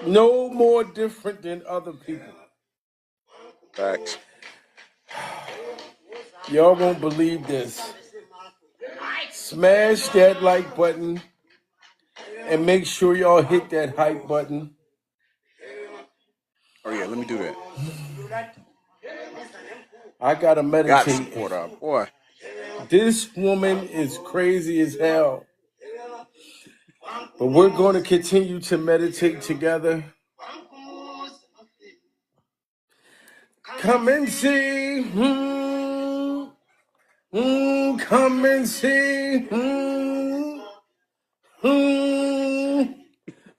no more different than other people. Facts. Y'all won't believe this. Smash that like button and make sure y'all hit that hype button. Oh yeah, let me do that. I gotta meditate. Got to support our boy. This woman is crazy as hell. But we're going to continue to meditate together. Come and see. Come and see.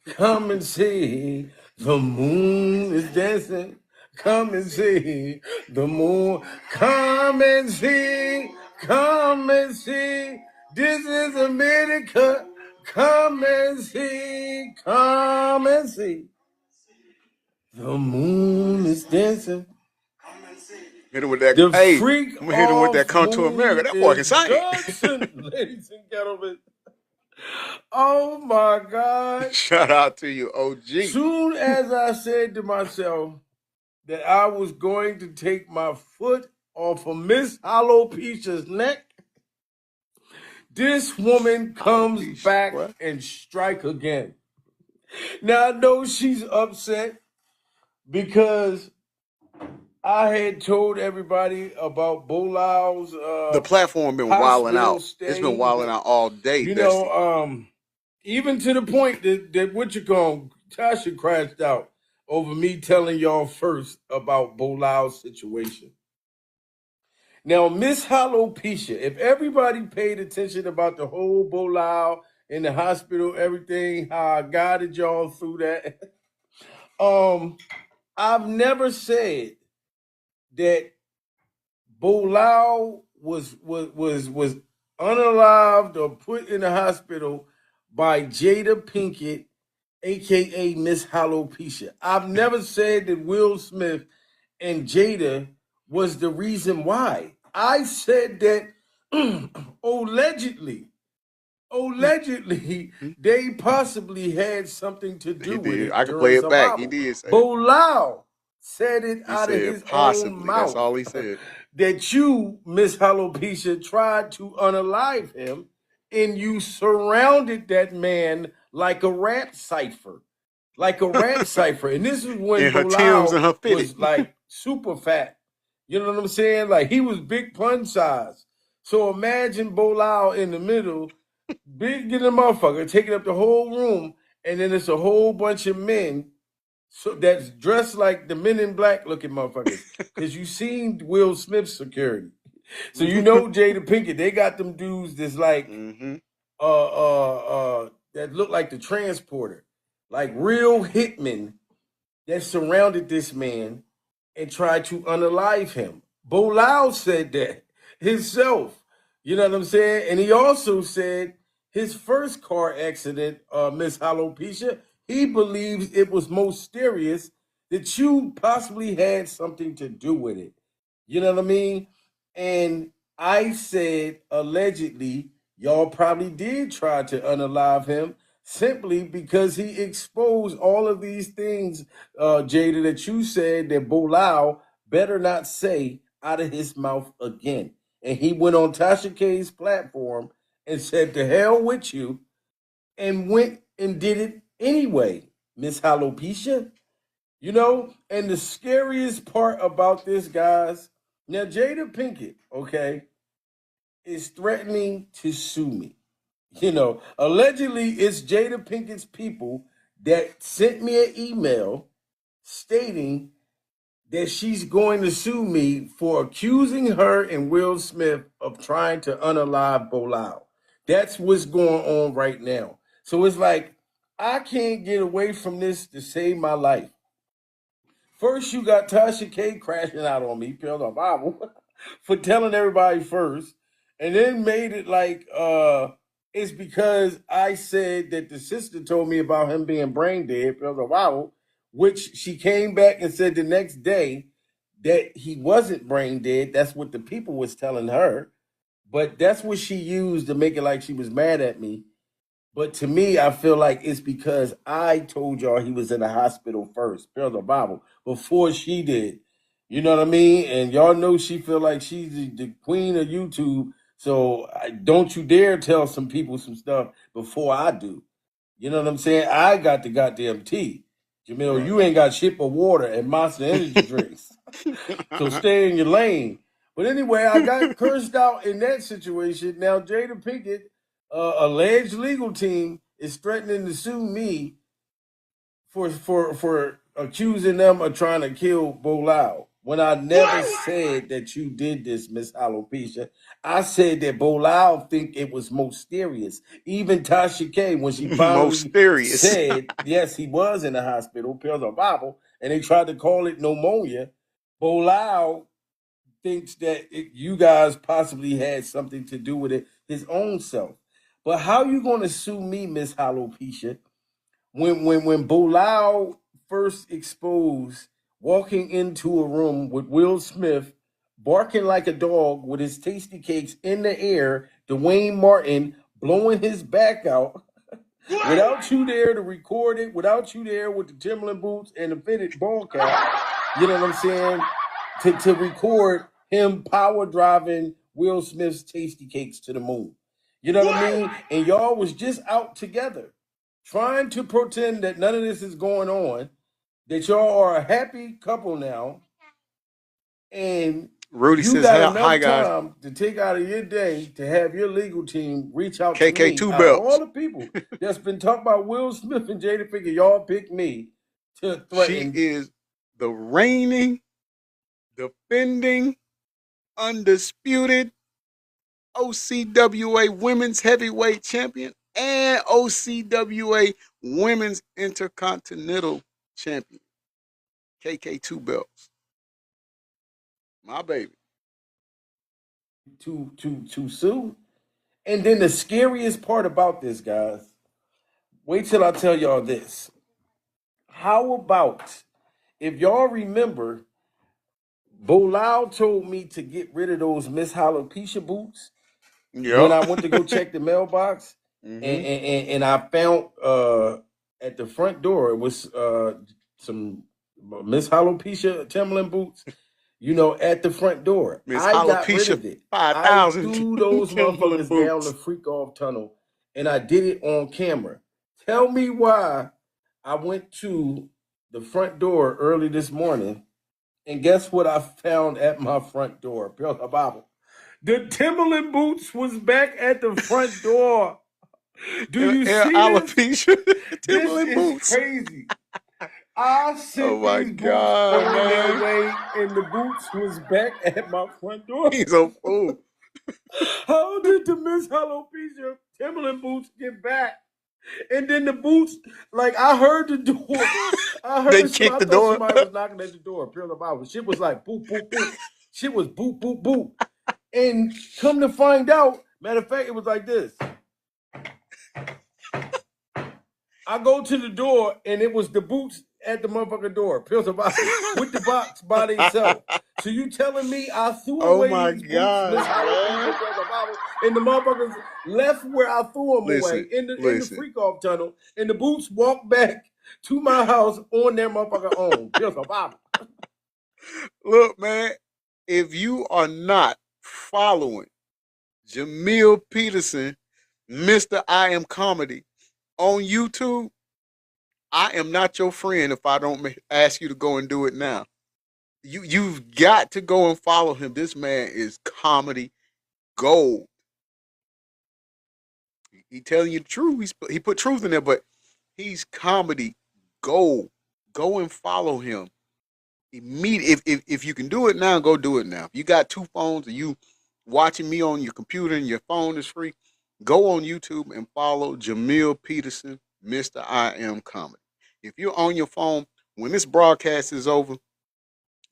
Come and see. The moon is dancing. Come and see the moon. Come and see. Come and see. This is America. Come and see. Come and see. The moon is dancing. Hit him with that. The Hey, freak I'm gonna hit him with that "Come to America." That boy can sing. Ladies and gentlemen. Oh my God. Shout out to you, OG. Soon as I said to myself that I was going to take my foot off of Miss Alopecia's neck, this woman comes back and strike again. Now I know she's upset because I had told everybody about Bolal's The platform been wilding out. It's been wilding out all day. You know, even to the point that what you call Tasha crashed out over me telling y'all first about Bolal's situation. Now, Miss Alopecia, if everybody paid attention about the whole Bolal in the hospital, everything, how I guided y'all through that, I've never said that Bolal was unalived or put in the hospital by Jada Pinkett, aka Miss Alopecia. I've never said that Will Smith and Jada was the reason why. I said that allegedly, they possibly had something to do with it. I can play it back. He did say Bolal said it He out of said his own possibly. That's mouth all he said. that you, Miss Alopecia, tried to unalive him, and you surrounded that man like a rap cipher. Like a rap cipher. And this is when And her Timbs and Bilal her fitted. was like super fat. You know what I'm saying? Like he was big pun size. So imagine Bilal in the middle, big getting a motherfucker, taking up the whole room, and then it's a whole bunch of men that's dressed like the Men in Black looking motherfuckers. Because you seen Will Smith's security. So you know Jada Pinkett, they got them dudes that's like that look like the transporter. Like real hitmen that surrounded this man and tried to unalive him. Bilal said that himself. You know what I'm saying? And he also said his first car accident, Miss Alopecia, he believes it was most serious that you possibly had something to do with it. You know what I mean? And I said allegedly, y'all probably did try to unalive him simply because he exposed all of these things, Jada, that you said that Bilal better not say out of his mouth again. And he went on Tasha K's platform and said, "To hell with you," and went and did it anyway, Miss Alopecia. You know, and the scariest part about this, guys, now Jada Pinkett, okay, is threatening to sue me. You know, allegedly it's Jada Pinkett's people that sent me an email stating that she's going to sue me for accusing her and Will Smith of trying to unalive Bilal. That's what's going on right now. So it's like, I can't get away from this to save my life. First, you got Tasha K crashing out on me, Pill the Bible, for telling everybody first, and then made it like it's because I said that the sister told me about him being brain dead, Pill the Bible, which she came back and said the next day that he wasn't brain dead. That's what the people was telling her, but that's what she used to make it like she was mad at me. But to me, I feel like it's because I told y'all he was in the hospital first, Bill the Bible, before she did. You know what I mean? And y'all know she feel like she's the queen of YouTube. So don't you dare tell some people some stuff before I do. You know what I'm saying? I got the goddamn tea. Jamil, you ain't got shit but water and Monster Energy drinks. So stay in your lane. But anyway, I got cursed out in that situation. Now Jada Pinkett, alleged legal team, is threatening to sue me for accusing them of trying to kill Bilal. When I never said that you did this, Miss Alopecia. I said that Bilal think it was most serious. Even Tasha K, when she finally said, yes, he was in the hospital, pills or Bible, and they tried to call it pneumonia, Bilal thinks that you guys possibly had something to do with it, his own self. But how you going to sue me, Miss Alopecia, when Bilal first exposed walking into a room with Will Smith, barking like a dog with his tasty cakes in the air, Dwayne Martin blowing his back out, without you there to record it, without you there with the Timberland boots and the fitted ball cap, you know what I'm saying, to record him power driving Will Smith's tasty cakes to the moon. You know what I mean? And y'all was just out together trying to pretend that none of this is going on, that y'all are a happy couple now, and Rudy you says, got "Hi enough guys." time to take out of your day to have your legal team reach out KK to me. two Out of belts. all the people that's been talking about Will Smith and Jada Pinkett, y'all pick me to threaten. She is the reigning, defending, undisputed OCWA Women's Heavyweight Champion and OCWA Women's Intercontinental Champion. KK two belts. My baby. To sue. And then the scariest part about this, guys, wait till I tell y'all this. How about, if y'all remember, Bilal told me to get rid of those Miss Alopecia boots when I went to go check the mailbox, and I found at the front door it was some Miss Alopecia Timberland boots, at the front door. Miss I got rid Alopecia of it. 5,000 I threw those Timberland motherfuckers down the boots. freak off tunnel, and I did it on camera. Tell me why I went to the front door early this morning, and guess what I found at my front door? Bible. The Timberland boots was back at the front door. Do you see alopecia this Timberland is boots. crazy. I sent Oh my these boots God, on their man. way, and the boots was back at my front door. He's a fool. How did the Miss Alopecia Timberland boots get back? And then the boots, like I heard the door. I heard They kicked the thought door. somebody was knocking at the door. Pure Bible. Shit was like boop, boop, boop. Shit was boop, boop, boop. And come to find out, matter of fact, it was like this. I go to the door and it was the boots at the motherfucking door. Pure Bible with the box by themselves. So you telling me I threw away these God, boots, Miss Alopecia, and the motherfuckers left where I threw them away in the freak off tunnel, and the boots walked back to my house on their motherfucking own. Pure Bible. Look, man, if you are not following Jamil Peterson, Mr. I Am Comedy on YouTube, I am not your friend if I don't ask you to go and do it now. You've got to go and follow him. This man is comedy gold. He telling you the truth. He put truth in there, but he's comedy gold. Go and follow him. If you can do it now, go do it now. If you got two phones and you watching me on your computer and your phone is free, go on YouTube and follow Jamil Peterson, Mr. I Am Comedy. If you're on your phone, when this broadcast is over,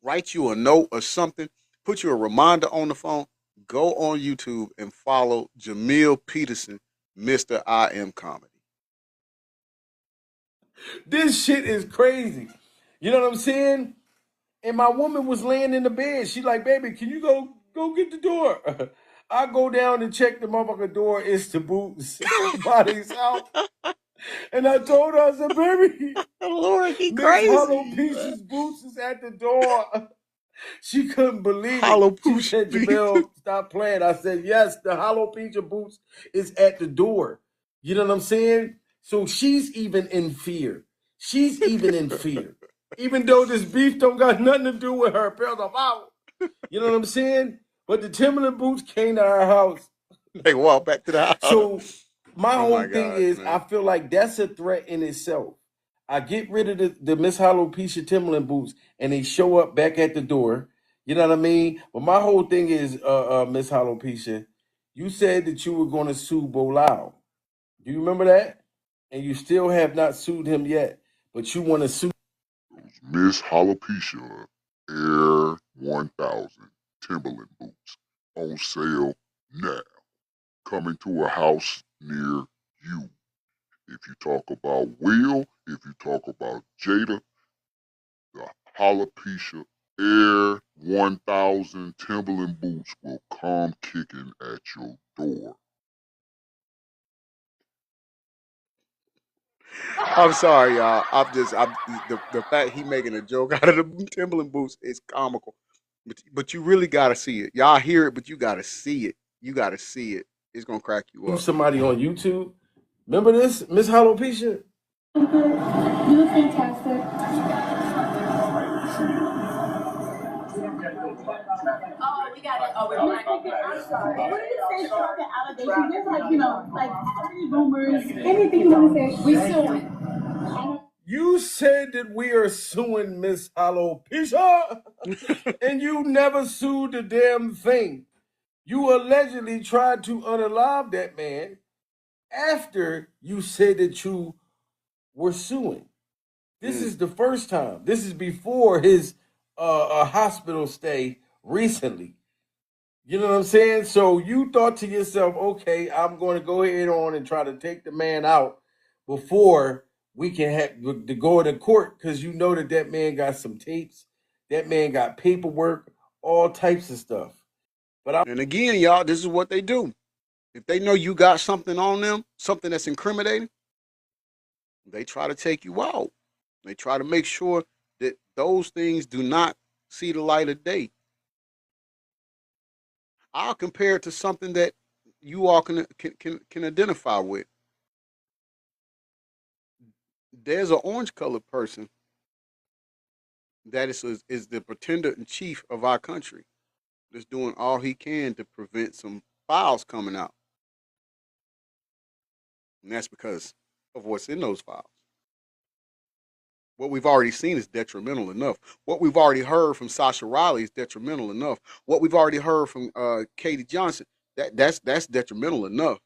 write you a note or something, put you a reminder on the phone, go on YouTube and follow Jamil Peterson, Mr. I Am Comedy. This shit is crazy. You know what I'm saying? And my woman was laying in the bed. She like, baby, can you go get the door? I go down and check the motherfucking door. It's the boots by themselves. And I told her, I said, baby, Lord, he Miss crazy. Alopecia boots is at the door. She couldn't believe it. She said, Jamil, stop playing. I said, yes, the Alopecia boots is at the door. You know what I'm saying? So she's even in fear. She's even in fear. Even though this beef don't got nothing to do with her. You know what I'm saying? But the Timberland boots came to our house. They walk back to the house. So my whole thing God, is, man. I feel like that's a threat in itself. I get rid of the Miss Alopecia Timberland boots, and they show up back at the door. You know what I mean? But my whole thing is, Miss Alopecia, you said that you were going to sue Bilal. Do you remember that? And you still have not sued him yet, but you want to sue. Miss Alopecia Air 1000 Timberland boots on sale now. Coming to a house near you. If you talk about Will, if you talk about Jada, the Alopecia Air 1000 Timberland boots will come kicking at your door. I'm sorry, y'all. The fact he making a joke out of the Timberland boots is comical. But you really gotta see it. Y'all hear it, but you gotta see it. You gotta see it. It's gonna crack you up. Somebody on YouTube. Remember this, Miss Alopecia? You look fantastic. Oh, we got it. Oh, I'm sorry. What did you say? Talking allegations. There's like 30 rumors. Anything you want to say? We suing. You said that we are suing Miss Alopecia, and you never sued the damn thing. You allegedly tried to unalive that man after you said that you were suing. This is the first time. This is before his hospital stay recently. You know what I'm saying? So you thought to yourself, okay, I'm going to go ahead on and try to take the man out before we can have to go to court, because you know that man got some tapes, that man got paperwork, all types of stuff. And again, y'all, this is what they do. If they know you got something on them, something that's incriminating, they try to take you out. They try to make sure that those things do not see the light of day. I'll compare it to something that you all can identify with. There's an orange colored person that is the pretender in chief of our country that's doing all he can to prevent some files coming out. And that's because of what's in those files. What we've already seen is detrimental enough. What we've already heard from Sasha Riley is detrimental enough. What we've already heard from Katie Johnson, that's detrimental enough.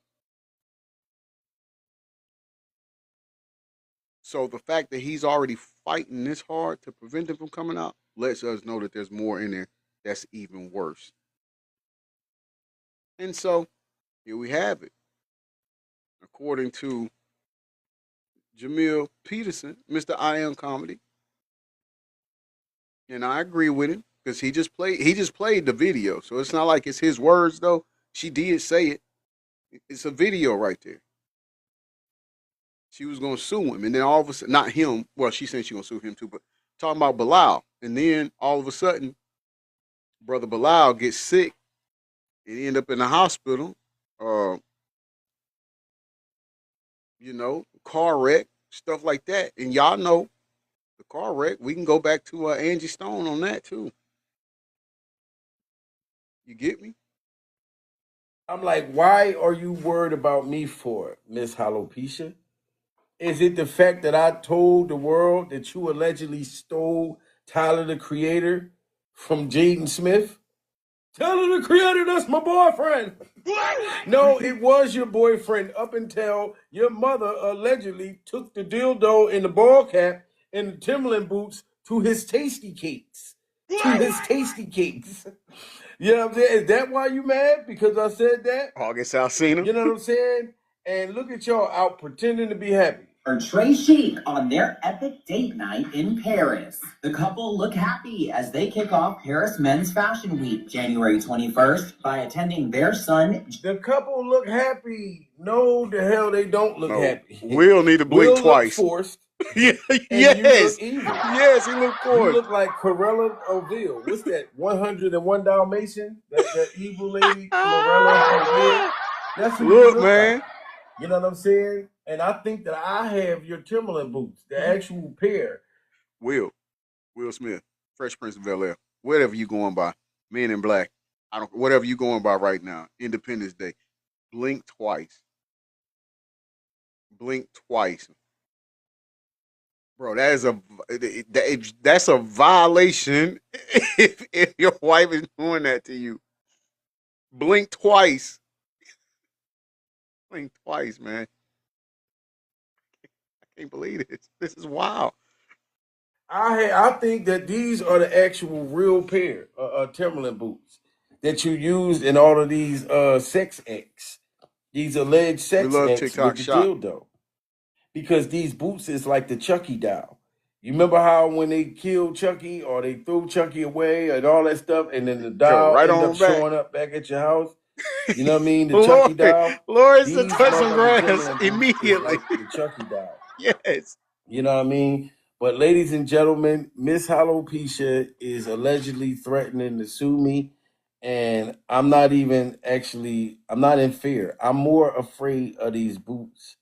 So the fact that he's already fighting this hard to prevent them from coming out lets us know that there's more in there that's even worse. And so here we have it. According to Jamil Peterson, Mr. I Am Comedy, and I agree with him because he just played the video. So it's not like it's his words though. She did say it. It's a video right there. She was gonna sue him, and then all of a sudden, not him. Well, she said she gonna sue him too, but talking about Bilal, and then all of a sudden, brother Bilal gets sick and end up in the hospital. Uh, car wreck, stuff like that, and y'all know the car wreck. We can go back to Angie Stone on that too. You get me? I'm like, why are you worried about me for, Miss Alopecia? Is it the fact that I told the world that you allegedly stole Tyler the Creator from Jaden Smith? Tyler the Creator, that's my boyfriend. No, it was your boyfriend up until your mother allegedly took the dildo in the ball cap and the Timberland boots to his tasty cakes. To his tasty cakes. You know what I'm saying? Is that why you mad? Because I said that? August Alsina. You know what I'm saying? And look at y'all out pretending to be happy. Or Trey Chic on their epic date night in Paris. The couple look happy as they kick off Paris Men's Fashion Week January 21st by attending their son. The couple look happy. No, the hell they don't look happy. Will need to blink Will twice. Look forced. Yeah, and yes. You look evil. Yes, he looked forced. You look like Corella O'Ville. What's that? 101 Dalmatian? That evil lady, Corella O'Ville. That's who you look man. Like. You know what I'm saying? And I think that I have your Timberland boots, the actual pair. Will Smith, Fresh Prince of Bel-Air, whatever you going by, Men in Black, whatever you going by right now, Independence Day, blink twice. Blink twice. Bro, that's a violation if your wife is doing that to you. Blink twice. Blink twice, man. I can't believe this. This is wild. I think that these are the actual real pair of Timberland boots that you used in all of these sex acts. These alleged sex acts TikTok with the shop. dildo. Because these boots is like the Chucky doll. You remember how when they killed Chucky or they threw Chucky away and all that stuff, and then the doll right ended on up back. showing up back at your house? You know what I mean? The Chucky doll. Lawrence These touch some grass Timberland boots is immediately. like the Chucky doll. Yes. You know what I mean? But ladies and gentlemen, Miss Alopecia is allegedly threatening to sue me. And I'm not in fear. I'm more afraid of these boots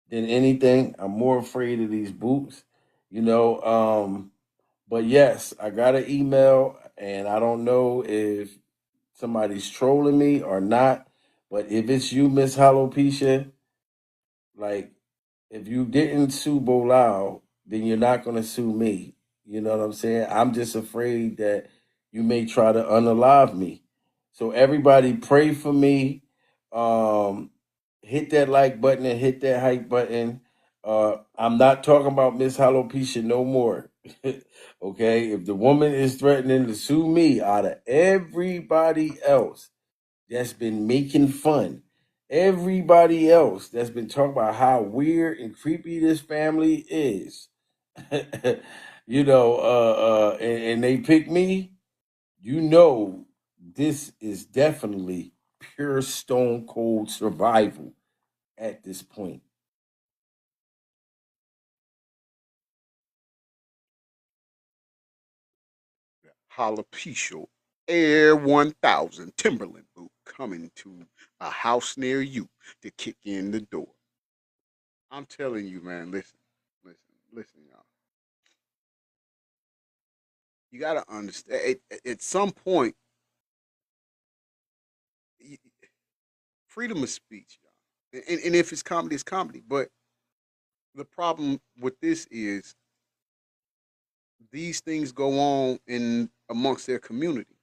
than anything. I'm more afraid of these boots, but yes, I got an email and I don't know if somebody's trolling me or not, but if it's you, Miss Alopecia, like if you didn't sue Bilal, then you're not going to sue me. You know what I'm saying? I'm just afraid that you may try to unalive me. So everybody pray for me. Hit that like button and hit that hype button. I'm not talking about Miss Alopecia no more. Okay? If the woman is threatening to sue me out of everybody else that's been making fun, everybody else that's been talking about how weird and creepy this family is, and they pick me, this is definitely pure stone cold survival at this point. alopecia Air 1000 Timberland boot coming to a house near you to kick in the door. I'm telling you, man, listen, y'all. You got to understand, at some point, freedom of speech, y'all. And if it's comedy, it's comedy. But the problem with this is these things go on in amongst their community.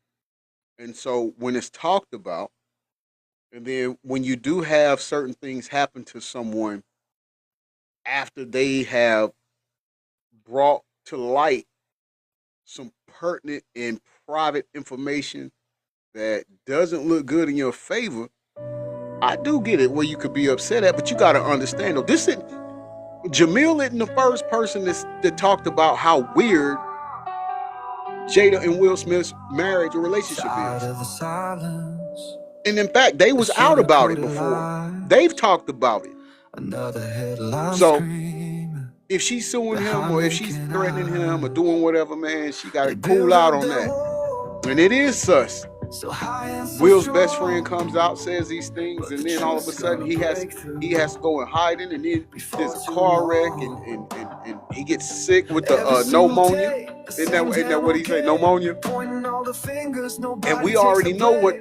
And so when it's talked about, and then when you do have certain things happen to someone after they have brought to light some pertinent and private information that doesn't look good in your favor, I do get it where you could be upset at, but you got to understand though, this is Jamil isn't the first person that talked about how weird Jada and Will Smith's marriage or relationship is. And in fact, they was out about it before. They've talked about it. So if she's suing him or if she's threatening him or doing whatever, man, she got to cool out on that. And it is sus. Will's best friend comes out, says these things, and then all of a sudden he has to go and hide it, and then there's a car wreck, and he gets sick with the pneumonia. Isn't that what he said? Pneumonia. And we already know what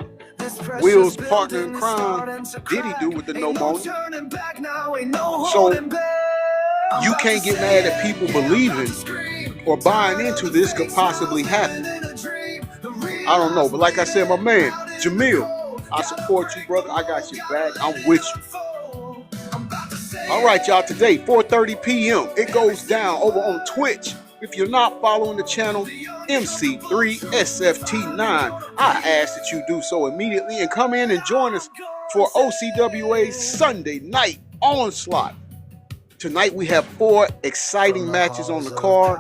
Will's partner in crime did he do with the pneumonia. So you can't get mad at people believing or buying into this could possibly happen. I don't know, but like I said, my man, Jamil, I support you, brother. I got your back. I'm with you. All right, y'all, today, 4:30 p.m., it goes down over on Twitch. If you're not following the channel, MC3SFT9, I ask that you do so immediately and come in and join us for OCWA's Sunday Night Onslaught. Tonight, we have 4 exciting matches on the card.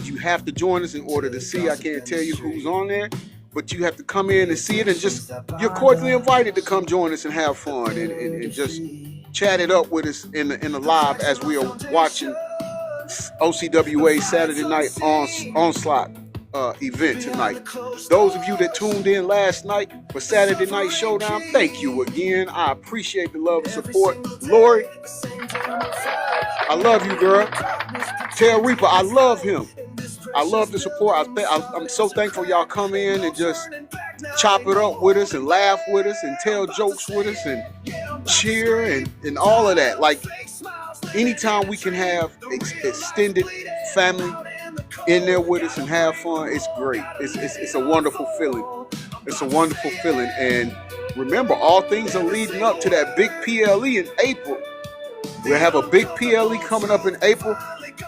You have to join us in order to see. I can't tell you who's on there, but you have to come in and see it, and just you're cordially invited to come join us and have fun and just chat it up with us in the live as we are watching OCWA Saturday Night Onslaught event tonight. Those of you that tuned in last night for Saturday Night Showdown, thank you again. I appreciate the love and support. Lori, I love you, girl. Tell Reaper, I love him. I love the support. I'm so thankful y'all come in and just chop it up with us and laugh with us and tell jokes with us and cheer and all of that. Like, anytime we can have extended family in there with us and have fun, it's great. It's a wonderful feeling. It's a wonderful feeling. And remember, all things are leading up to that big PLE in April. We'll have a big PLE coming up in April.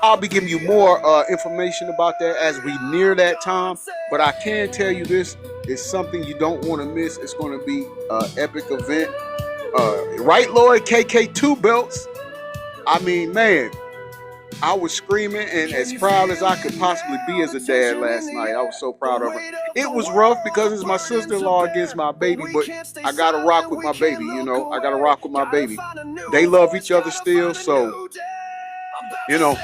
I'll be giving you more information about that as we near that time. But I can tell you this, it's something you don't want to miss. It's going to be an epic event. Right, Lord? KK2 belts. I mean, man, I was screaming and as proud as I could possibly be as a dad last night. I was so proud of her. It was rough because it's my sister-in-law against my baby, but I got to rock with my baby, you know. I got to rock with my baby. They love each other still, so, you know,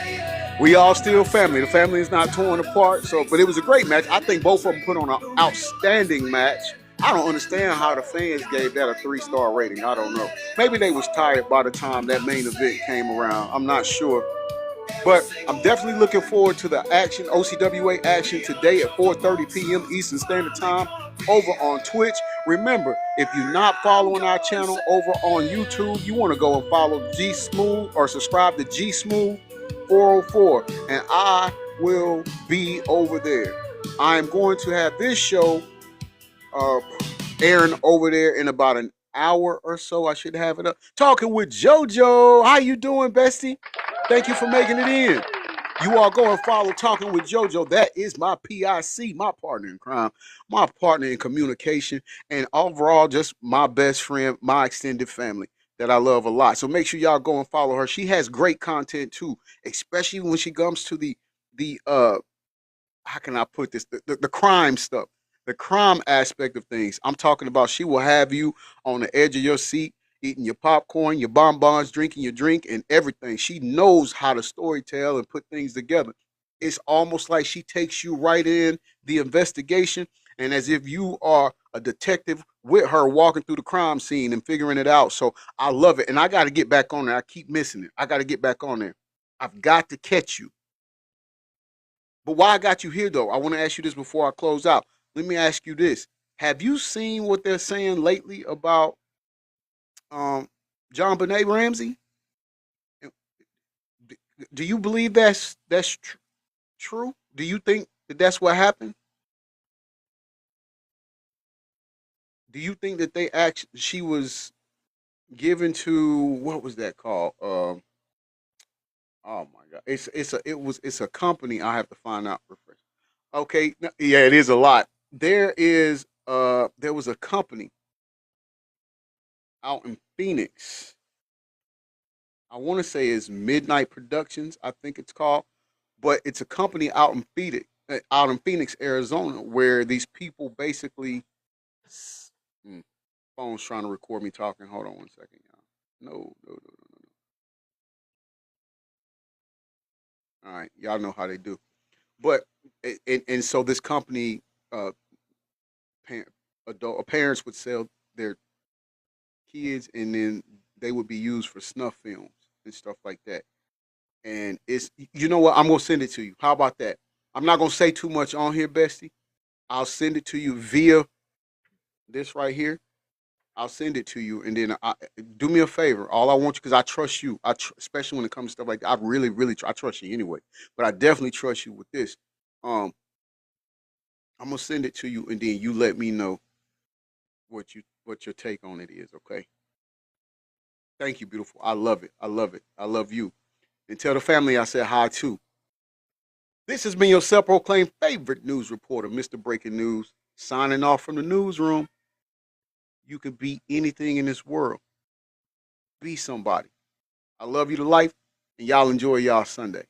we all still family. The family is not torn apart, so, but it was a great match. I think both of them put on an outstanding match. I don't understand how the fans gave that a 3-star rating. I don't know. Maybe they was tired by the time that main event came around. I'm not sure. But I'm definitely looking forward to the action, OCWA action today at 4:30 p.m. Eastern Standard Time over on Twitch. Remember, if you're not following our channel over on YouTube, you want to go and follow G Smooth or subscribe to G Smooth 404, and I will be over there. I am going to have this show airing over there in about an hour or so. I should have it up. Talking with JoJo. How you doing, bestie? Thank you for making it in. You all go and follow Talking with JoJo. That is my PIC, my partner in crime, my partner in communication, and overall just my best friend, my extended family that I love a lot. So make sure y'all go and follow her. She has great content too, especially when she comes to the how can I put this? The crime stuff, the crime aspect of things. I'm talking about she will have you on the edge of your seat, eating your popcorn, your bonbons, drinking your drink, and everything. She knows how to storytell and put things together. it's almost like she takes you right in the investigation, and as if you are a detective with her walking through the crime scene and figuring it out. So I love it, and I got to get back on there. I keep missing it. I got to get back on there. I've got to catch you. But why I got you here, though, I want to ask you this before I close out. Let me ask you this: have you seen what they're saying lately about John Benet Ramsey? Do you believe that's true? Do you think that that's what happened? Do you think that they actually she was given to what was that called? Oh my God, it's a company. I have to find out. Refresh. Okay, yeah, it is a lot. There was a company out in Phoenix. I want to say it's Midnight Productions. I think it's called, but it's a company out in Phoenix, Arizona, where these people basically. Hmm, phone's trying to record me talking. Hold on one second, y'all. No. All right, y'all know how they do. But and so this company, uh, parents would sell their kids, and then they would be used for snuff films and stuff like that. And it's you know what? I'm gonna send it to you. How about that? I'm not gonna say too much on here, Bestie. I'll send it to you via this right here. I'll send it to you, and then do me a favor. All I want you, because I trust you, especially when it comes to stuff like that. I really, really, I trust you anyway. But I definitely trust you with this. Um, I'm gonna send it to you, and then you let me know what your take on it is. Okay. Thank you, beautiful. I love it. I love it. I love you. And tell the family I said hi too. This has been your self-proclaimed favorite news reporter, Mr. Breaking News, signing off from the newsroom. You can be anything in this world. Be somebody. I love you to life, and y'all enjoy y'all Sunday.